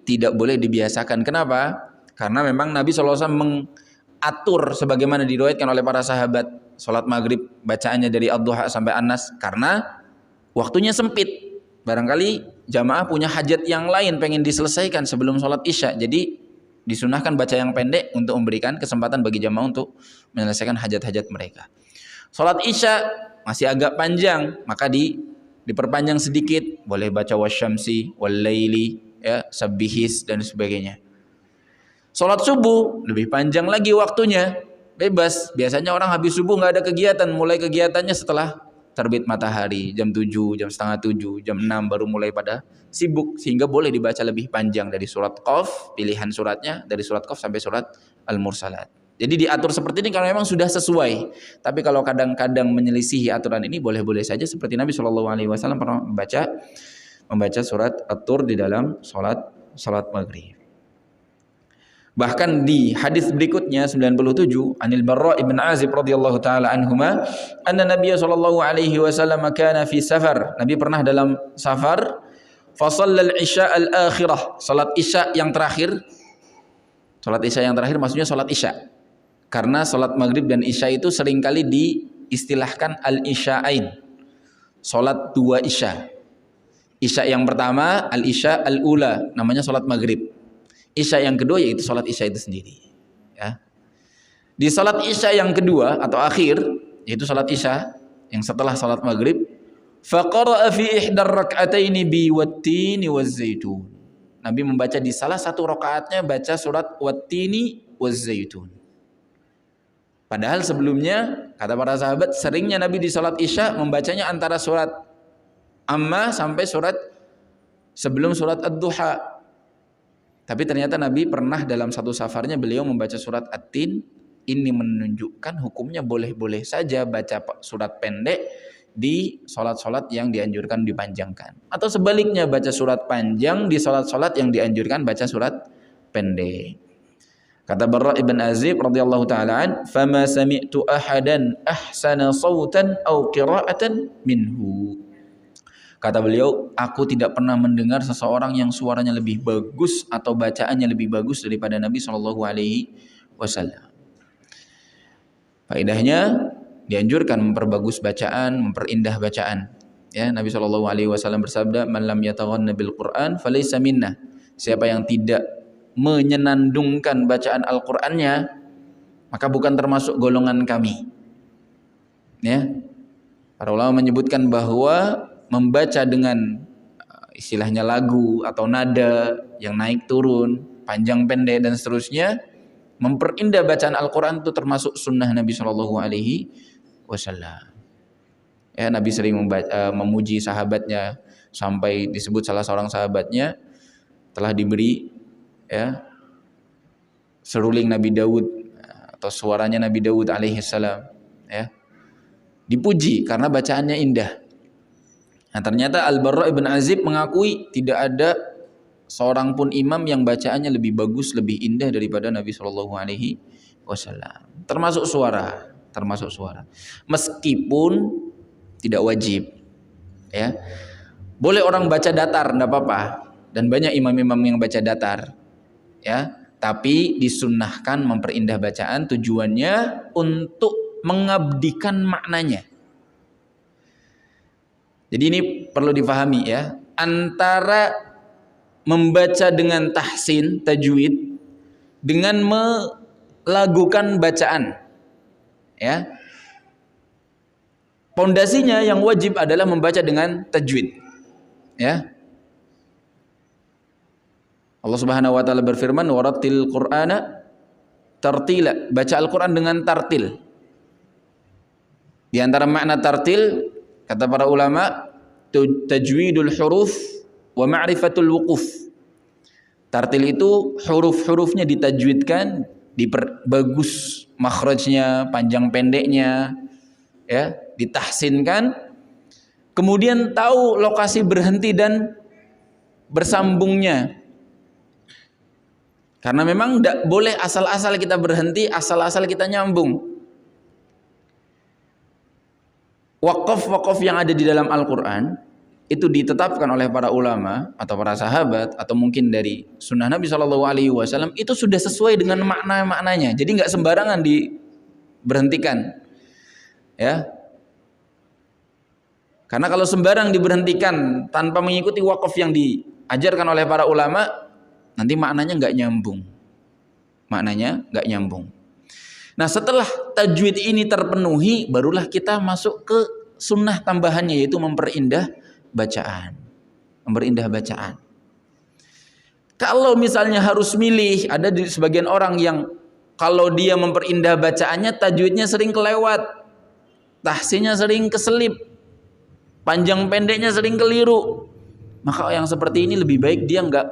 B: tidak boleh dibiasakan. Kenapa? Karena memang Nabi SAW mengatur sebagaimana diriwayatkan oleh para sahabat sholat maghrib bacaannya dari Ad-Duha sampai An-Nas karena waktunya sempit. Barangkali jamaah punya hajat yang lain pengen diselesaikan sebelum sholat Isya, jadi disunahkan baca yang pendek untuk memberikan kesempatan bagi jamaah untuk menyelesaikan hajat-hajat mereka. Sholat Isya masih agak panjang, maka diperpanjang sedikit, boleh baca wasyamsi, walaili, ya, sabbihis dan sebagainya. Sholat subuh lebih panjang lagi waktunya, bebas. Biasanya orang habis subuh nggak ada kegiatan, mulai kegiatannya setelah terbit matahari, jam 7, jam setengah 7, jam 6 baru mulai pada sibuk, sehingga boleh dibaca lebih panjang dari surat Qaf, pilihan suratnya dari surat Qaf sampai surat Al-Mursalat. Jadi diatur seperti ini kalau memang sudah sesuai. Tapi kalau kadang-kadang menyelisihi aturan ini boleh-boleh saja, seperti Nabi SAW pernah membaca surat At-Tur di dalam salat maghrib. Bahkan di hadis berikutnya 97 Anil Barra ibn Azib radhiyallahu taala anhuma anna Nabiy sallallahu alaihi wasallam kana fi safar. Nabi pernah dalam safar, fa shallal isya al-akhirah, salat isya yang terakhir. Salat isya yang terakhir maksudnya salat isya. Karena salat maghrib dan isya itu seringkali diistilahkan al-isya'ain. Salat dua isya. Isya yang pertama al-isya al-ula, namanya salat maghrib. Isya yang kedua yaitu salat Isya itu sendiri. Ya. Di salat Isya yang kedua atau akhir, yaitu salat Isya yang setelah salat Maghrib, faqara'a fi ihdar rak'ataini bi wattini waz-zaitun. Nabi membaca di salah satu rakaatnya baca surat wattini waz-zaitun. Padahal sebelumnya kata para sahabat seringnya Nabi di salat Isya membacanya antara surat Amma sampai surat sebelum surat Ad-Duha. Tapi ternyata Nabi pernah dalam satu safarnya beliau membaca surat At-Tin. Ini menunjukkan hukumnya boleh-boleh saja baca surat pendek di sholat-sholat yang dianjurkan dipanjangkan. Atau sebaliknya baca surat panjang di sholat-sholat yang dianjurkan baca surat pendek. Kata Barra ibn Azib radhiyallahu ta'ala an, "Fama sami'tu ahadan ahsana sawtan aw qira'atan minhu." Kata beliau, aku tidak pernah mendengar seseorang yang suaranya lebih bagus atau bacaannya lebih bagus daripada Nabi sallallahu alaihi wasallam. Faedahnya dianjurkan memperbagus bacaan, memperindah bacaan. Ya, Nabi sallallahu alaihi wasallam bersabda, "Man lam yataghanna bil Qur'an falaysa minna." Siapa yang tidak menyenandungkan bacaan Al-Qur'annya, maka bukan termasuk golongan kami. Ya. Para ulama menyebutkan bahwa membaca dengan istilahnya lagu atau nada yang naik turun, panjang pendek dan seterusnya, memperindah bacaan Al-Quran itu termasuk sunnah Nabi Shallallahu Alaihi Wasallam. Ya, Nabi sering memuji sahabatnya sampai disebut salah seorang sahabatnya telah diberi ya seruling Nabi Daud atau suaranya Nabi Daud alaihissalam, ya dipuji karena bacaannya indah. Nah, ternyata Al-Barra ibn Azib mengakui tidak ada seorang pun imam yang bacaannya lebih bagus, lebih indah daripada Nabi Shallallahu Alaihi Wasallam. Termasuk suara. Meskipun tidak wajib, ya. Boleh orang baca datar, tidak apa-apa. Dan banyak imam-imam yang baca datar, ya. Tapi disunnahkan memperindah bacaan, tujuannya untuk mengabdikan maknanya. Jadi ini perlu difahami ya, antara membaca dengan tahsin, tajwid, dengan melakukan bacaan. Ya. Pondasinya yang wajib adalah membaca dengan tajwid. Ya. Allah Subhanahu wa taala berfirman, "Warattil Qur'ana tartila." Baca Al-Qur'an dengan tartil. Di antara makna tartil kata para ulama, tajwidul huruf wa ma'rifatul wuquf. Tartil itu huruf-hurufnya ditajwidkan, diperbagus makhrajnya, panjang pendeknya, ya, ditahsinkan. Kemudian tahu lokasi berhenti dan bersambungnya. Karena memang tidak boleh asal-asal kita berhenti, asal-asal kita nyambung. Waqaf-waqaf yang ada di dalam Al-Quran itu ditetapkan oleh para ulama atau para sahabat atau mungkin dari sunnah Nabi SAW, itu sudah sesuai dengan makna-maknanya. Jadi nggak sembarangan diberhentikan, ya. Karena kalau sembarang diberhentikan tanpa mengikuti waqaf yang diajarkan oleh para ulama, nanti maknanya nggak nyambung. Nah, setelah tajwid ini terpenuhi, barulah kita masuk ke sunnah tambahannya, yaitu memperindah bacaan. Kalau misalnya harus milih, ada di sebagian orang yang kalau dia memperindah bacaannya, tajwidnya sering kelewat, tahsinnya sering keselip, panjang pendeknya sering keliru. Maka yang seperti ini lebih baik dia nggak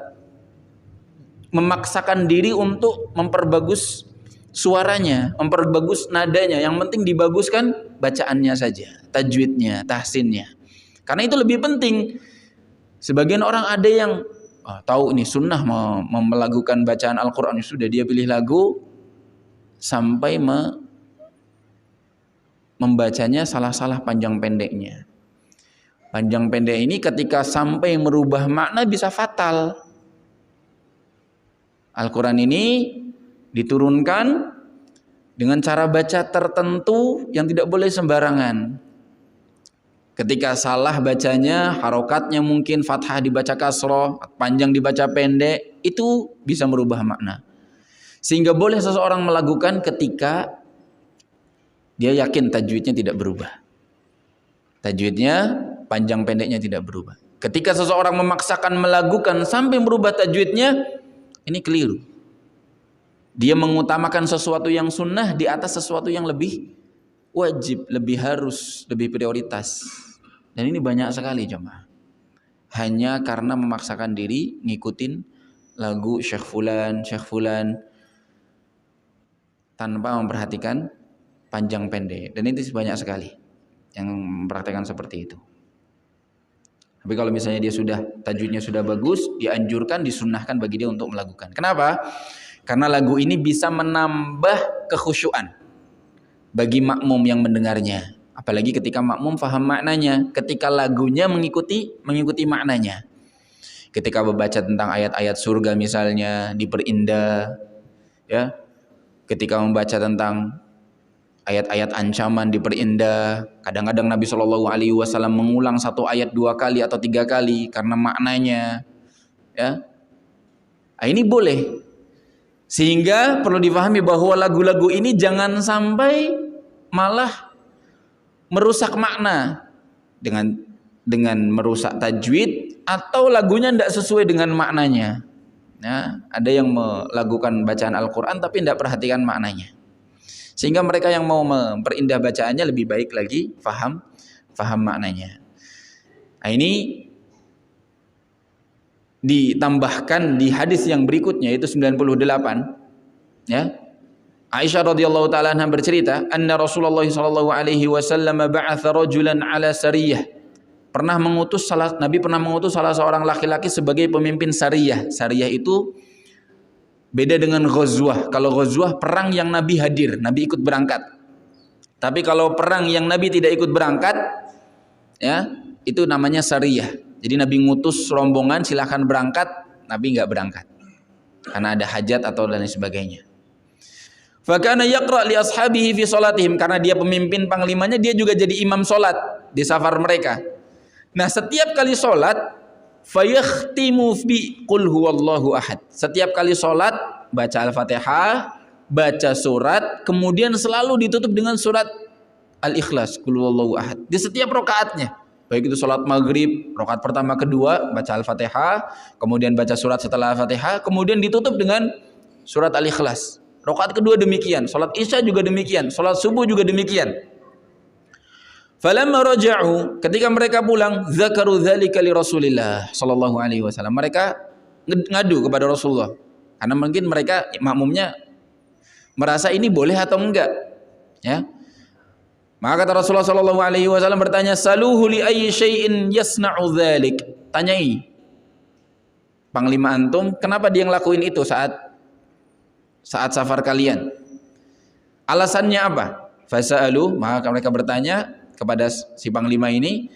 B: memaksakan diri untuk memperbagus suaranya, memperbagus nadanya. Yang penting dibaguskan bacaannya saja, tajwidnya, tahsinnya. Karena itu lebih penting. Sebagian orang ada yang tahu ini sunnah melakukan bacaan Al-Quran, sudah dia pilih lagu sampai membacanya salah-salah panjang pendeknya. Panjang pendek ini ketika sampai merubah makna bisa fatal. Al-Quran ini diturunkan dengan cara baca tertentu yang tidak boleh sembarangan. Ketika salah bacanya, harokatnya mungkin fathah dibaca kasroh, panjang dibaca pendek, itu bisa merubah makna. Sehingga boleh seseorang melakukan ketika dia yakin tajwidnya tidak berubah. Tajwidnya panjang pendeknya tidak berubah. Ketika seseorang memaksakan melakukan sampai merubah tajwidnya, ini keliru. Dia mengutamakan sesuatu yang sunnah di atas sesuatu yang lebih wajib, lebih harus, lebih prioritas. Dan ini banyak sekali jemaah. Hanya karena memaksakan diri ngikutin lagu Syekh Fulan tanpa memperhatikan panjang pendek. Dan itu banyak sekali yang mempraktikkan seperti itu. Tapi kalau misalnya dia sudah tajwidnya sudah bagus, dianjurkan, disunnahkan bagi dia untuk melakukan. Kenapa? Karena lagu ini bisa menambah kekhusyuan bagi makmum yang mendengarnya. Apalagi ketika makmum faham maknanya, ketika lagunya mengikuti maknanya. Ketika membaca tentang ayat-ayat surga misalnya diperindah, ya. Ketika membaca tentang ayat-ayat ancaman diperindah. Kadang-kadang Nabi Shallallahu Alaihi Wasallam mengulang satu ayat 2 kali atau 3 kali karena maknanya, ya. Nah, ini boleh. Sehingga perlu dipahami bahwa lagu-lagu ini jangan sampai malah merusak makna dengan merusak tajwid atau lagunya tidak sesuai dengan maknanya. Nah, ada yang melakukan bacaan Al-Quran tapi tidak perhatikan maknanya. Sehingga mereka yang mau memperindah bacaannya lebih baik lagi faham maknanya. Nah, ini ditambahkan di hadis yang berikutnya yaitu 98, ya. Aisyah radhiyallahu taala anha bercerita, anna Rasulullah sallallahu alaihi wasallam ba'atha rajulan ala sariyah. Nabi pernah mengutus salah seorang laki-laki sebagai pemimpin sariyah. Sariyah itu beda dengan ghazwah. Kalau ghazwah perang yang Nabi hadir, Nabi ikut berangkat. Tapi kalau perang yang Nabi tidak ikut berangkat, ya, itu namanya sariyah. Jadi Nabi ngutus rombongan silahkan berangkat, Nabi nggak berangkat karena ada hajat atau dan lain sebagainya. Fakana yaqra li ashabihi fi salatihim, karena dia pemimpin panglimanya, dia juga jadi imam salat di safar mereka. Nah, setiap kali salat fayakhtimu bi qul huwallahu ahad. Setiap kali salat baca Al-Fatihah, baca surat, kemudian selalu ditutup dengan surat Al-Ikhlas, qul huwallahu ahad. Di setiap rakaatnya. Baik itu sholat maghrib, rakaat pertama kedua baca Al-Fatihah, kemudian baca surat setelah Al-Fatihah, kemudian ditutup dengan surat Al-Ikhlas. Rakaat kedua demikian, sholat isya juga demikian, sholat subuh juga demikian. Falamma raja'u, ketika mereka pulang, zakaru dzalika li Rasulillah sallallahu alaihi wasallam. Mereka ngadu kepada Rasulullah. Karena mungkin mereka makmumnya merasa ini boleh atau enggak, ya. Maka kata Rasulullah sallallahu alaihi wasallam bertanya, "Saluhu li ayyi syai'in yasna'u dzalik?" Tanyai panglima antum, kenapa dia ngelakuin itu saat safar kalian? Alasannya apa? Fasa'alu, maka mereka bertanya kepada si panglima ini.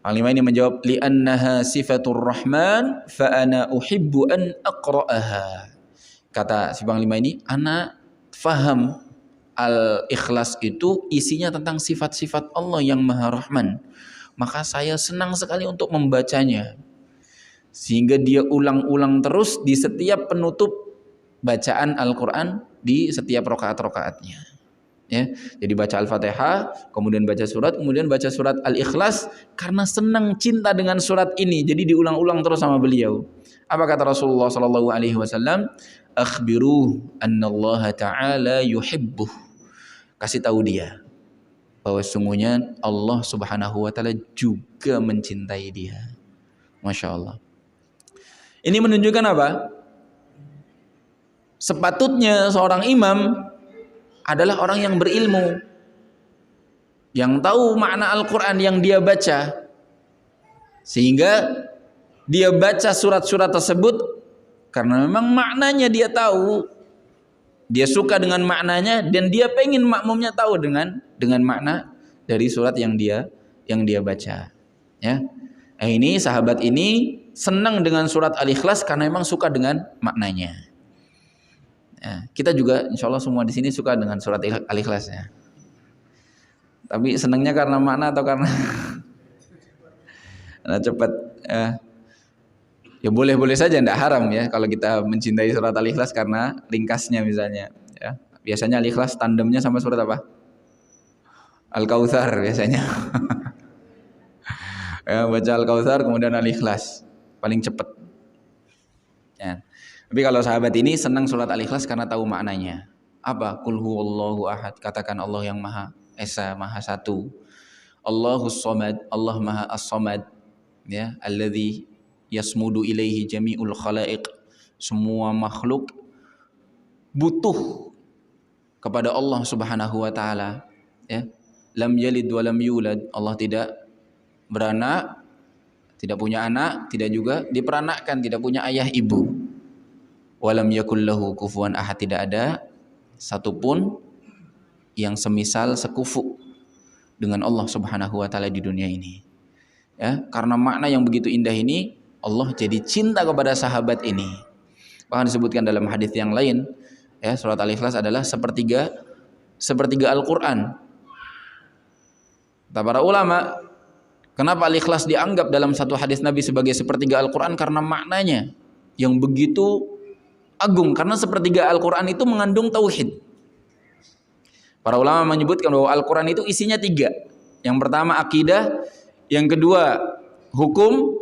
B: Panglima ini menjawab, "Li'annaha sifatur rahman fa ana uhibbu an aqra'aha." Kata si panglima ini, "Ana faham Al-Ikhlas itu isinya tentang sifat-sifat Allah yang Maha Rahman. Maka saya senang sekali untuk membacanya." Sehingga dia ulang-ulang terus di setiap penutup bacaan Al-Quran di setiap rakaat-rakaatnya. Ya, jadi baca Al-Fatihah, kemudian baca surat, kemudian baca surat Al-Ikhlas karena senang cinta dengan surat ini. Jadi diulang-ulang terus sama beliau. Apa kata Rasulullah sallallahu alaihi wasallam? Akhbiruh annallaha ta'ala yuhibbuh. Kasih tahu dia bahwa sesungguhnya Allah Subhanahu wa taala juga mencintai dia. Masya Allah. Ini menunjukkan apa? Sepatutnya seorang imam adalah orang yang berilmu, yang tahu makna Al-Quran yang dia baca, sehingga dia baca surat-surat tersebut karena memang maknanya dia tahu, dia suka dengan maknanya, dan dia pengen makmumnya tahu dengan makna dari surat yang dia baca. Ya, ini sahabat ini senang dengan surat Al-Ikhlas karena memang suka dengan maknanya. Ya, kita juga insya Allah semua di sini suka dengan surat Al-Ikhlas ya. Tapi senangnya karena makna atau karena Karena cepat. Ya boleh-boleh saja, tidak haram ya kalau kita mencintai surat Al-Ikhlas karena ringkasnya misalnya. Ya. Biasanya Al-Ikhlas tandemnya sama surat apa? Al-Kautsar biasanya. Ya, baca Al-Kautsar kemudian Al-Ikhlas, paling cepat. Ya. Tapi kalau sahabat ini senang surat Al-Ikhlas karena tahu maknanya. Apa? Qul huwallahu ahad, katakan Allah yang Maha Esa, Maha Satu. Allahus Samad, Allah Maha As-Samad. Ya, alladzi yasmudu ilaihi jami'ul khalaiq, semua makhluk butuh kepada Allah Subhanahu wa taala, ya. Lam yalid wa lam yulad, Allah tidak beranak, tidak punya anak, tidak juga diperanakkan, tidak punya ayah ibu. Walam yakul lahu kufuwan ahad, tidak ada satupun yang semisal sekufu dengan Allah Subhanahu wa taala di dunia ini. Ya, karena makna yang begitu indah ini, Allah jadi cinta kepada sahabat ini. Bahkan disebutkan dalam hadis yang lain, ya, surat Al-Ikhlas adalah sepertiga Al-Quran. Kata para ulama, kenapa Al-Ikhlas dianggap dalam satu hadis Nabi sebagai sepertiga Al-Quran? Karena maknanya yang begitu agung. Karena sepertiga Al-Quran itu mengandung tauhid. Para ulama menyebutkan bahwa Al-Quran itu isinya 3. Yang pertama akidah, yang kedua hukum,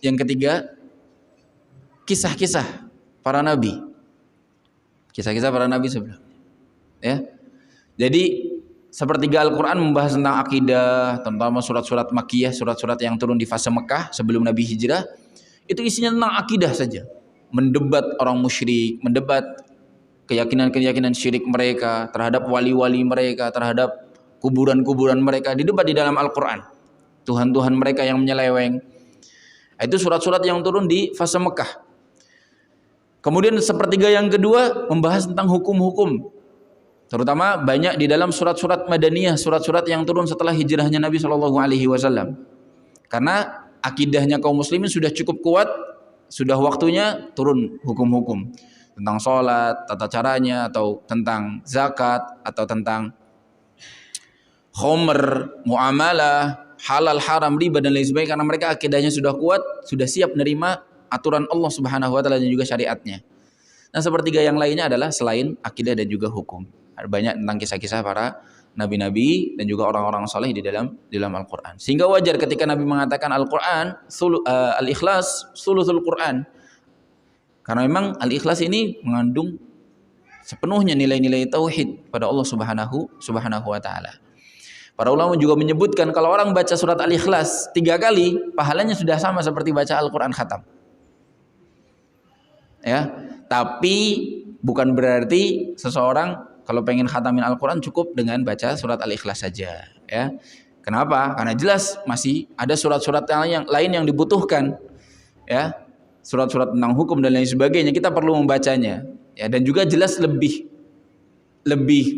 B: yang ketiga kisah-kisah para nabi. Kisah-kisah para nabi sebelumnya. Ya. Jadi sepertiga Al-Quran membahas tentang akidah, tentang surat-surat Makkiyah, surat-surat yang turun di fase Mekah sebelum Nabi hijrah. Itu isinya tentang akidah saja. Mendebat orang musyrik, mendebat keyakinan-keyakinan syirik mereka, terhadap wali-wali mereka, terhadap kuburan-kuburan mereka, didebat di dalam Al-Quran. Tuhan-Tuhan mereka yang menyeleweng. Itu surat-surat yang turun di fase Mekah. Kemudian sepertiga yang kedua membahas tentang hukum-hukum. Terutama banyak di dalam surat-surat Madaniyah, surat-surat yang turun setelah hijrahnya Nabi SAW. Karena akidahnya kaum muslimin sudah cukup kuat, sudah waktunya turun hukum-hukum. Tentang sholat, tata caranya, atau tentang zakat, atau tentang khomer, muamalah, halal, haram, riba dan lain sebagainya, karena mereka akidahnya sudah kuat, sudah siap menerima aturan Allah Subhanahu wa taala dan juga syariatnya. Nah, sepertiga yang lainnya adalah selain akidah dan juga hukum. Ada banyak tentang kisah-kisah para nabi-nabi dan juga orang-orang saleh di dalam Al-Qur'an. Sehingga wajar ketika Nabi mengatakan Al-Qur'an, Al-Ikhlas sulusul Qur'an. Karena memang Al-Ikhlas ini mengandung sepenuhnya nilai-nilai tauhid pada Allah Subhanahu wa taala. Para ulama juga menyebutkan kalau orang baca surat Al-Ikhlas 3 kali, pahalanya sudah sama seperti baca Al-Quran khatam. Ya, tapi bukan berarti seseorang kalau pengen khatamin Al-Quran cukup dengan baca surat Al-Ikhlas saja. Ya, kenapa? Karena jelas masih ada surat-surat yang lain yang dibutuhkan. Ya, surat-surat tentang hukum dan lain sebagainya kita perlu membacanya. Ya, dan juga jelas lebih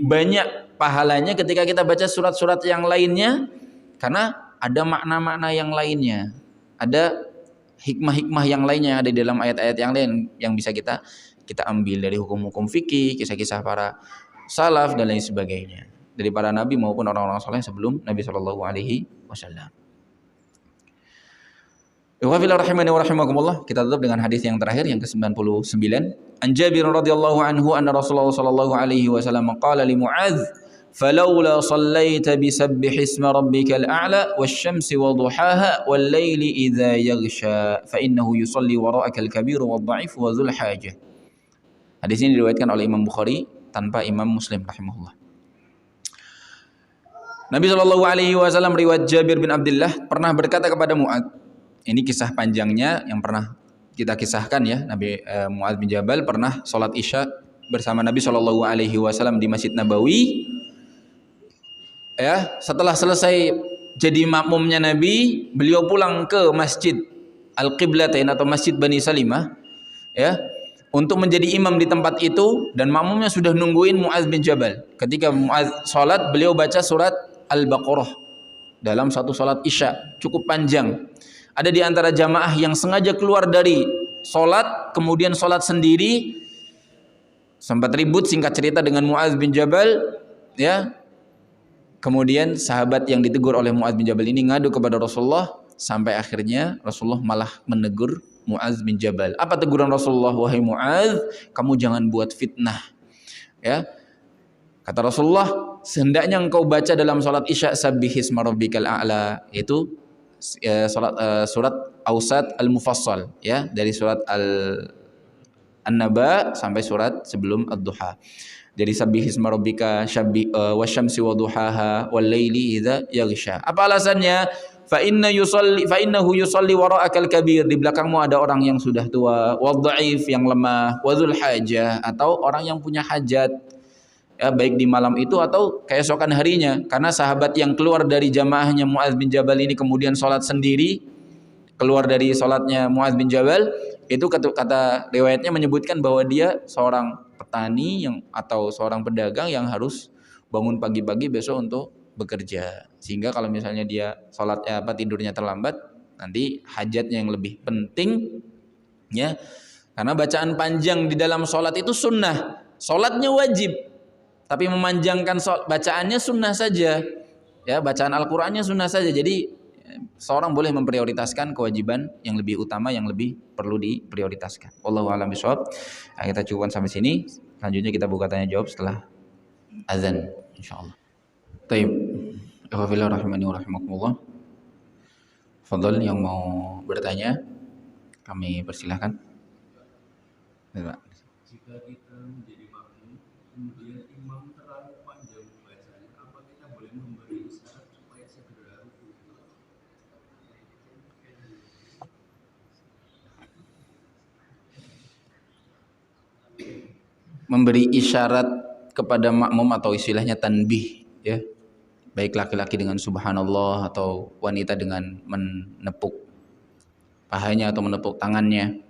B: banyak pahalanya ketika kita baca surat-surat yang lainnya, karena ada makna-makna yang lainnya, ada hikmah-hikmah yang lainnya ada di dalam ayat-ayat yang lain yang bisa kita ambil dari hukum-hukum fikih, kisah-kisah para salaf dan lain sebagainya, dari para nabi maupun orang-orang saleh sebelum Nabi Shallallahu Alaihi Wasallam. Kita tutup dengan hadis yang terakhir yang ke-99. An Jabir radhiyallahu anhu anna Rasulullah sallallahu alaihi wasallam qala li Mu'adz falawla sallaita bisabbih isma rabbikal a'la wasyamsi wadhuhaha wal laili idza yaghsha fa innahu yusalli wara'aka al-kabir wadh-dha'if wa dzul hajah. Hadis ini diriwayatkan oleh Imam Bukhari tanpa Imam Muslim rahimahullah. Nabi sallallahu alaihi wasallam riwayat Jabir bin Abdullah pernah berkata kepada Mu'adz. Ini kisah panjangnya yang pernah kita kisahkan ya. Nabi Mu'adz bin Jabal pernah sholat Isya bersama Nabi Shallallahu Alaihi Wasallam di Masjid Nabawi. Ya, setelah selesai jadi makmumnya Nabi, beliau pulang ke Masjid Al-Qiblatain atau Masjid Bani Salimah, ya, untuk menjadi imam di tempat itu, dan makmumnya sudah nungguin Mu'adz bin Jabal. Ketika Mu'adz sholat, beliau baca surat Al-Baqarah dalam satu sholat Isya, cukup panjang. Ada di antara jamaah yang sengaja keluar dari sholat, kemudian sholat sendiri, sempat ribut singkat cerita dengan Mu'adz bin Jabal, ya. Kemudian sahabat yang ditegur oleh Mu'adz bin Jabal ini ngadu kepada Rasulullah, sampai akhirnya Rasulullah malah menegur Mu'adz bin Jabal. Apa teguran Rasulullah? Wahai Mu'adz, kamu jangan buat fitnah. Ya. Kata Rasulullah, sehendaknya engkau baca dalam salat Isya sabbihisma rabbikal a'la, yaitu surat Awsat Al-Mufassal, ya, dari surat An-Naba sampai surat sebelum Ad-Duha. Dari sabbihisma rabbika wasyamsi waduhaha wal laili idza yaghsha. Apa alasannya? Fa innahu yusalli wara'akal kabir, di belakangmu ada orang yang sudah tua, wal dhaif yang lemah, wadzul hajah atau orang yang punya hajat, ya, baik di malam itu atau keesokan harinya. Karena sahabat yang keluar dari jamaahnya Mu'adz bin Jabal ini kemudian sholat sendiri, keluar dari sholatnya Mu'adz bin Jabal, itu kata riwayatnya menyebutkan bahwa dia seorang petani atau seorang pedagang yang harus bangun pagi-pagi besok untuk bekerja, sehingga kalau misalnya dia sholatnya tidurnya terlambat, nanti hajatnya yang lebih penting, ya, karena bacaan panjang di dalam sholat itu sunnah, sholatnya wajib, tapi memanjangkan bacaannya sunnah saja, ya, bacaan Al-Qur'annya sunnah saja. Jadi seorang boleh memprioritaskan kewajiban yang lebih utama, yang lebih perlu diprioritaskan. Wallahu a'lam bishawab. Nah, kita cukupkan sampai sini. Selanjutnya kita buka tanya jawab setelah azan, insyaallah. Taib. Ikhwafillah rahimani wa rahimakumullah. Fadhal yang mau bertanya, kami persilahkan. Jika
C: kita menjadi makmum, kemudian imam terlalu panjang bacanya, apa kita boleh memberi isyarat supaya segera ruku?
B: Memberi isyarat kepada makmum atau istilahnya tanbih, ya, baik laki-laki dengan subhanallah atau wanita dengan menepuk pahanya atau menepuk tangannya,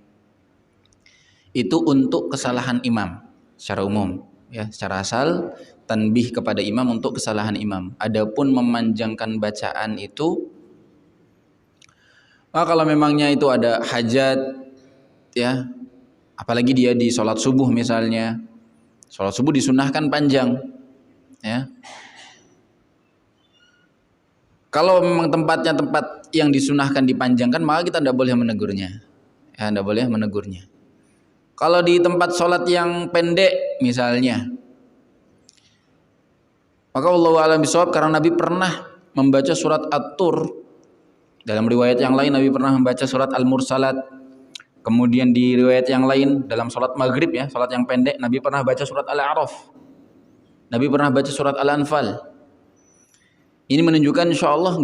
B: itu untuk kesalahan imam secara umum, ya, secara asal tanbih kepada imam untuk kesalahan imam. Adapun memanjangkan bacaan itu, kalau memangnya itu ada hajat, ya, apalagi dia di sholat subuh misalnya, sholat subuh disunahkan panjang, ya. Kalau memang tempatnya tempat yang disunahkan dipanjangkan, maka kita tidak boleh menegurnya, ya, tidak boleh menegurnya. Kalau di tempat sholat yang pendek misalnya, maka wallahu a'lam bishawab, karena Nabi pernah membaca surat At-Tur, dalam riwayat yang lain Nabi pernah membaca surat Al-Mursalat, kemudian di riwayat yang lain dalam sholat maghrib, ya, sholat yang pendek, Nabi pernah baca surat Al-A'raf, Nabi pernah baca surat Al-Anfal. Ini menunjukkan insyaallah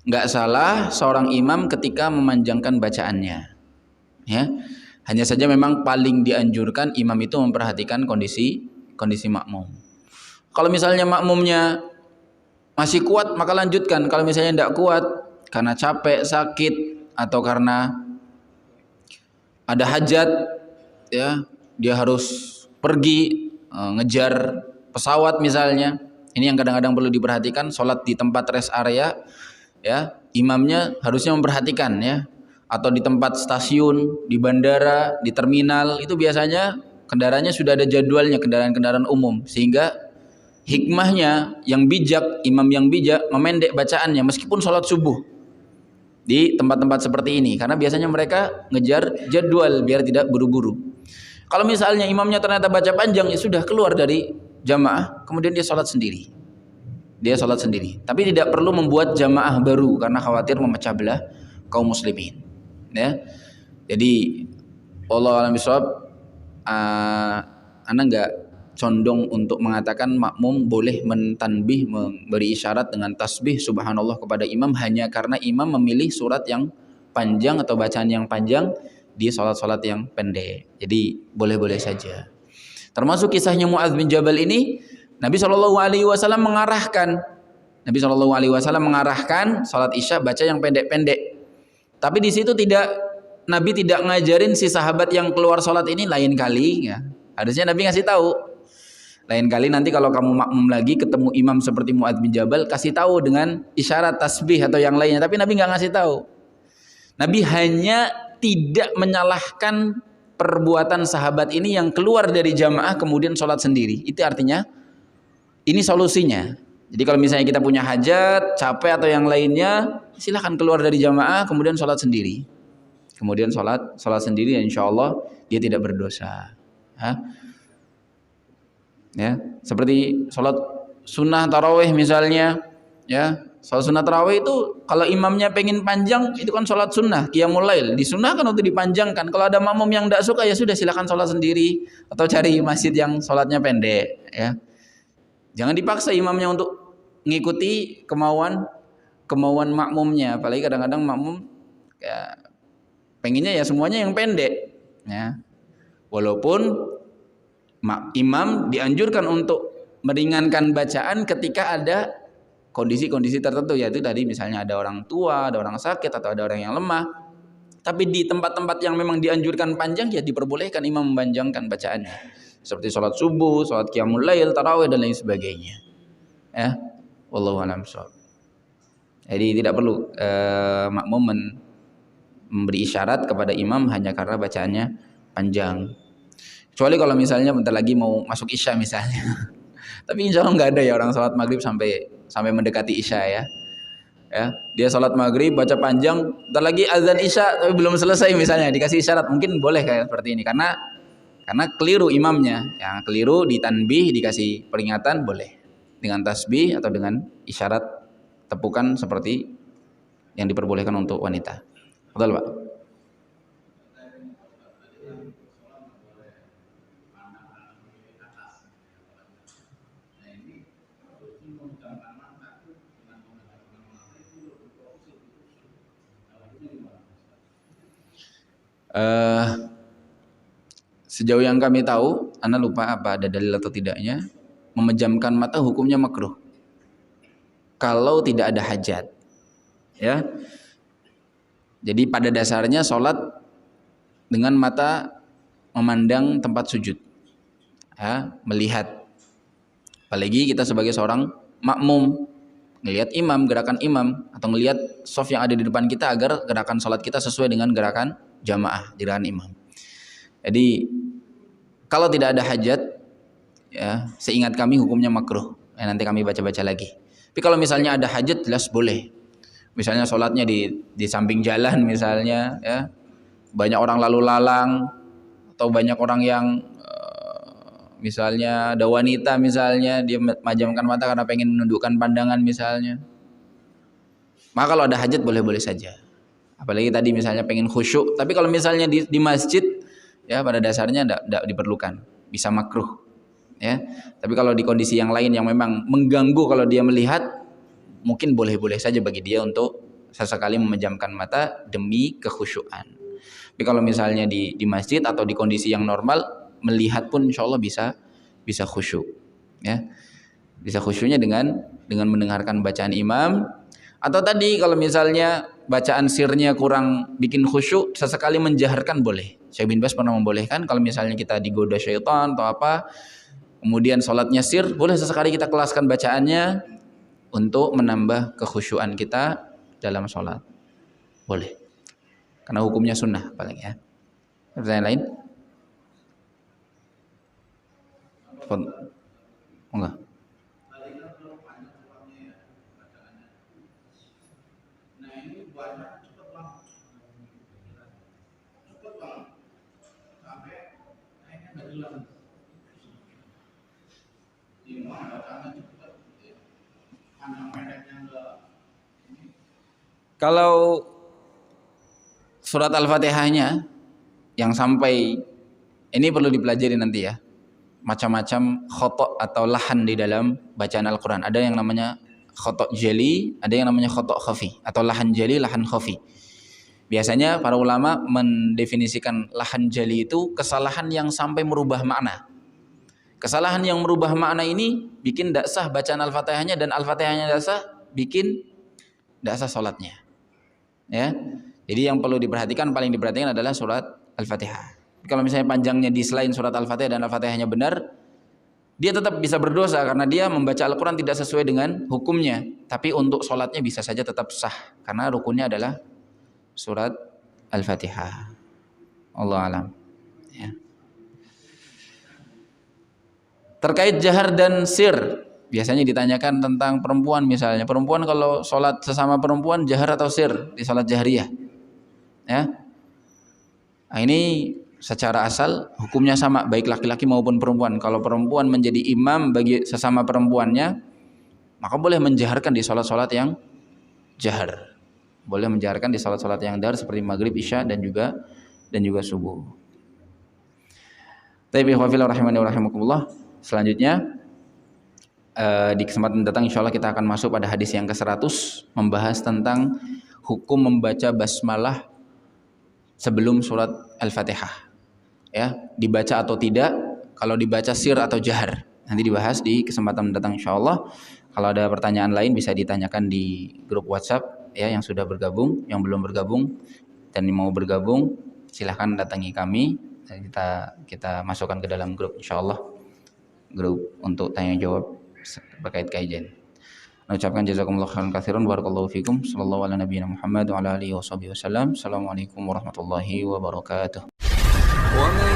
B: nggak salah seorang imam ketika memanjangkan bacaannya, ya. Hanya saja memang paling dianjurkan imam itu memperhatikan kondisi makmum. Kalau misalnya makmumnya masih kuat, maka lanjutkan. Kalau misalnya tidak kuat karena capek, sakit, atau karena ada hajat, ya, dia harus pergi ngejar pesawat misalnya, ini yang kadang-kadang perlu diperhatikan. Sholat di tempat rest area, ya, imamnya harusnya memperhatikan, ya, atau di tempat stasiun, di bandara, di terminal, itu biasanya kendaraannya sudah ada jadwalnya, kendaraan-kendaraan umum, sehingga hikmahnya yang bijak, imam yang bijak memendek bacaannya meskipun sholat subuh di tempat-tempat seperti ini, karena biasanya mereka ngejar jadwal biar tidak buru-buru. Kalau misalnya imamnya ternyata baca panjang, ya sudah, keluar dari jamaah, kemudian dia sholat sendiri. Tapi tidak perlu membuat jamaah baru karena khawatir memecah belah kaum muslimin, ya. Jadi wallahu a'lam bishawab, ana enggak condong untuk mengatakan makmum boleh mentanbih, memberi isyarat dengan tasbih subhanallah kepada imam hanya karena imam memilih surat yang panjang atau bacaan yang panjang di sholat-sholat yang pendek. Jadi boleh-boleh saja. Termasuk kisahnya Mu'adz bin Jabal ini, Nabi SAW mengarahkan salat Isya baca yang pendek-pendek. Tapi di situ Nabi tidak ngajarin si sahabat yang keluar salat ini, lain kali, ya. Harusnya Nabi ngasih tahu. Lain kali nanti kalau kamu makmum lagi ketemu imam seperti Mu'adz bin Jabal, kasih tahu dengan isyarat tasbih atau yang lainnya. Tapi Nabi nggak ngasih tahu. Nabi hanya tidak menyalahkan perbuatan sahabat ini yang keluar dari jamaah kemudian sholat sendiri. Itu artinya ini solusinya. Jadi kalau misalnya kita punya hajat, capek atau yang lainnya, silahkan keluar dari jamaah, kemudian sholat sendiri. Kemudian sholat sendiri, insya Allah dia tidak berdosa. Hah? Ya, seperti sholat sunnah tarawih misalnya, ya, sholat sunnah tarawih itu kalau imamnya pengen panjang, itu kan sholat sunnah, qiyamul lail, disunnahkan untuk dipanjangkan. Kalau ada makmum yang tidak suka, ya sudah silakan sholat sendiri atau cari masjid yang sholatnya pendek. Ya, jangan dipaksa imamnya untuk ngikuti kemauan makmumnya, apalagi kadang-kadang makmum ya, pengennya ya semuanya yang pendek, ya. Walaupun imam dianjurkan untuk meringankan bacaan ketika ada kondisi-kondisi tertentu, yaitu tadi misalnya ada orang tua, ada orang sakit, atau ada orang yang lemah. Tapi di tempat-tempat yang memang dianjurkan panjang, ya diperbolehkan imam memanjangkan bacaannya, seperti sholat subuh, sholat qiyamul lail, tarawih dan lain sebagainya. Ya, wallahu a'lam bishawab. Jadi tidak perlu makmum memberi isyarat kepada imam hanya karena bacaannya panjang. Kecuali kalau misalnya bentar lagi mau masuk isya misalnya. Tapi insya Allah nggak ada ya orang sholat maghrib sampai mendekati isya ya. Ya, dia sholat maghrib baca panjang, bentar lagi azan isya tapi belum selesai misalnya, dikasih isyarat, mungkin boleh kayak seperti ini karena keliru imamnya. Yang keliru ditanbih, dikasih peringatan, boleh dengan tasbih atau dengan isyarat tepukan seperti yang diperbolehkan untuk wanita. Betul, Pak? Sejauh yang kami tahu, Anda lupa apa ada dalil atau tidaknya, memejamkan mata hukumnya makruh kalau tidak ada hajat, ya. Jadi pada dasarnya sholat dengan mata memandang tempat sujud, ya, melihat. Apalagi kita sebagai seorang makmum, melihat imam, gerakan imam, atau melihat shaf yang ada di depan kita agar gerakan sholat kita sesuai dengan gerakan jamaah, gerakan imam. Jadi kalau tidak ada hajat, ya, seingat kami hukumnya makruh. Nanti kami baca-baca lagi. Tapi kalau misalnya ada hajat, jelas boleh. Misalnya sholatnya di samping jalan misalnya, ya, banyak orang lalu lalang, atau banyak orang yang misalnya ada wanita misalnya, dia memejamkan mata karena pengen menundukkan pandangan misalnya. Maka kalau ada hajat boleh-boleh saja. Apalagi tadi misalnya pengen khusyuk. Tapi kalau misalnya di masjid, ya pada dasarnya tidak diperlukan, bisa makruh. Ya. Tapi kalau di kondisi yang lain yang memang mengganggu kalau dia melihat, mungkin boleh-boleh saja bagi dia untuk sesekali memejamkan mata demi kekhusyuan. Tapi kalau misalnya di masjid atau di kondisi yang normal, melihat pun insya Allah bisa khusyuk, ya, bisa khusyuknya dengan mendengarkan bacaan imam. Atau tadi kalau misalnya bacaan sirnya kurang bikin khusyuk, sesekali menjaharkan boleh. Syekh bin Baz pernah membolehkan kalau misalnya kita digoda syaitan atau apa, kemudian sholatnya sir, boleh sesekali kita kelaskan bacaannya untuk menambah kekhusyuan kita dalam sholat, boleh. Karena hukumnya sunnah paling, ya. Pertanyaan lain? Enggak. Kalau surat Al-Fatihahnya yang sampai ini perlu dipelajari nanti, ya. Macam-macam khotok atau lahan di dalam bacaan Al-Quran. Ada yang namanya khotok jeli, ada yang namanya khotok khafi, atau lahan jeli, lahan khafi. Biasanya para ulama mendefinisikan lahan jeli itu kesalahan yang sampai merubah makna. Kesalahan yang merubah makna ini bikin tidak sah bacaan Al-Fatihahnya, dan Al-Fatihahnya tidak sah, bikin tidak sah sholatnya. Ya, jadi yang perlu diperhatikan, paling diperhatikan adalah surat Al-Fatihah. Kalau misalnya panjangnya di selain surat Al-Fatihah dan Al-Fatihahnya benar, dia tetap bisa berdosa karena dia membaca Al-Quran tidak sesuai dengan hukumnya. Tapi untuk sholatnya bisa saja tetap sah karena rukunnya adalah surat Al-Fatihah. Allah alam. Ya. Terkait jahar dan sir, biasanya ditanyakan tentang perempuan misalnya. Perempuan kalau sholat sesama perempuan jahar atau sir di sholat jahriyah? Ya. Nah, ini secara asal hukumnya sama baik laki-laki maupun perempuan. Kalau perempuan menjadi imam bagi sesama perempuannya, maka boleh menjaharkan di sholat-sholat yang jahar. Boleh menjaharkan di sholat-sholat yang jahar seperti maghrib, isya dan juga subuh. Tapi ikhwafillah rahimani wa rahimakumullah. Selanjutnya di kesempatan datang insya Allah kita akan masuk pada hadis yang ke-100 membahas tentang hukum membaca basmalah sebelum surat Al-Fatihah. Ya, dibaca atau tidak, kalau dibaca sir atau jahar. Nanti dibahas di kesempatan mendatang insya Allah. Kalau ada pertanyaan lain bisa ditanyakan di grup WhatsApp ya yang sudah bergabung, yang belum bergabung dan mau bergabung silahkan datangi kami. Kita masukkan ke dalam grup insya Allah, grup untuk tanya jawab berkait kajian. Ucapkan jazakumullah khairan katsiran barakallahu fikum sallallahu ala nabiyina Muhammad wa ala alihi washabihi wasallam. Assalamualaikum warahmatullahi wabarakatuh.
A: ومن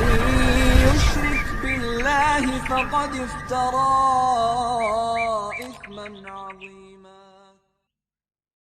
A: يشرك بالله فقد افترى إثما عظيما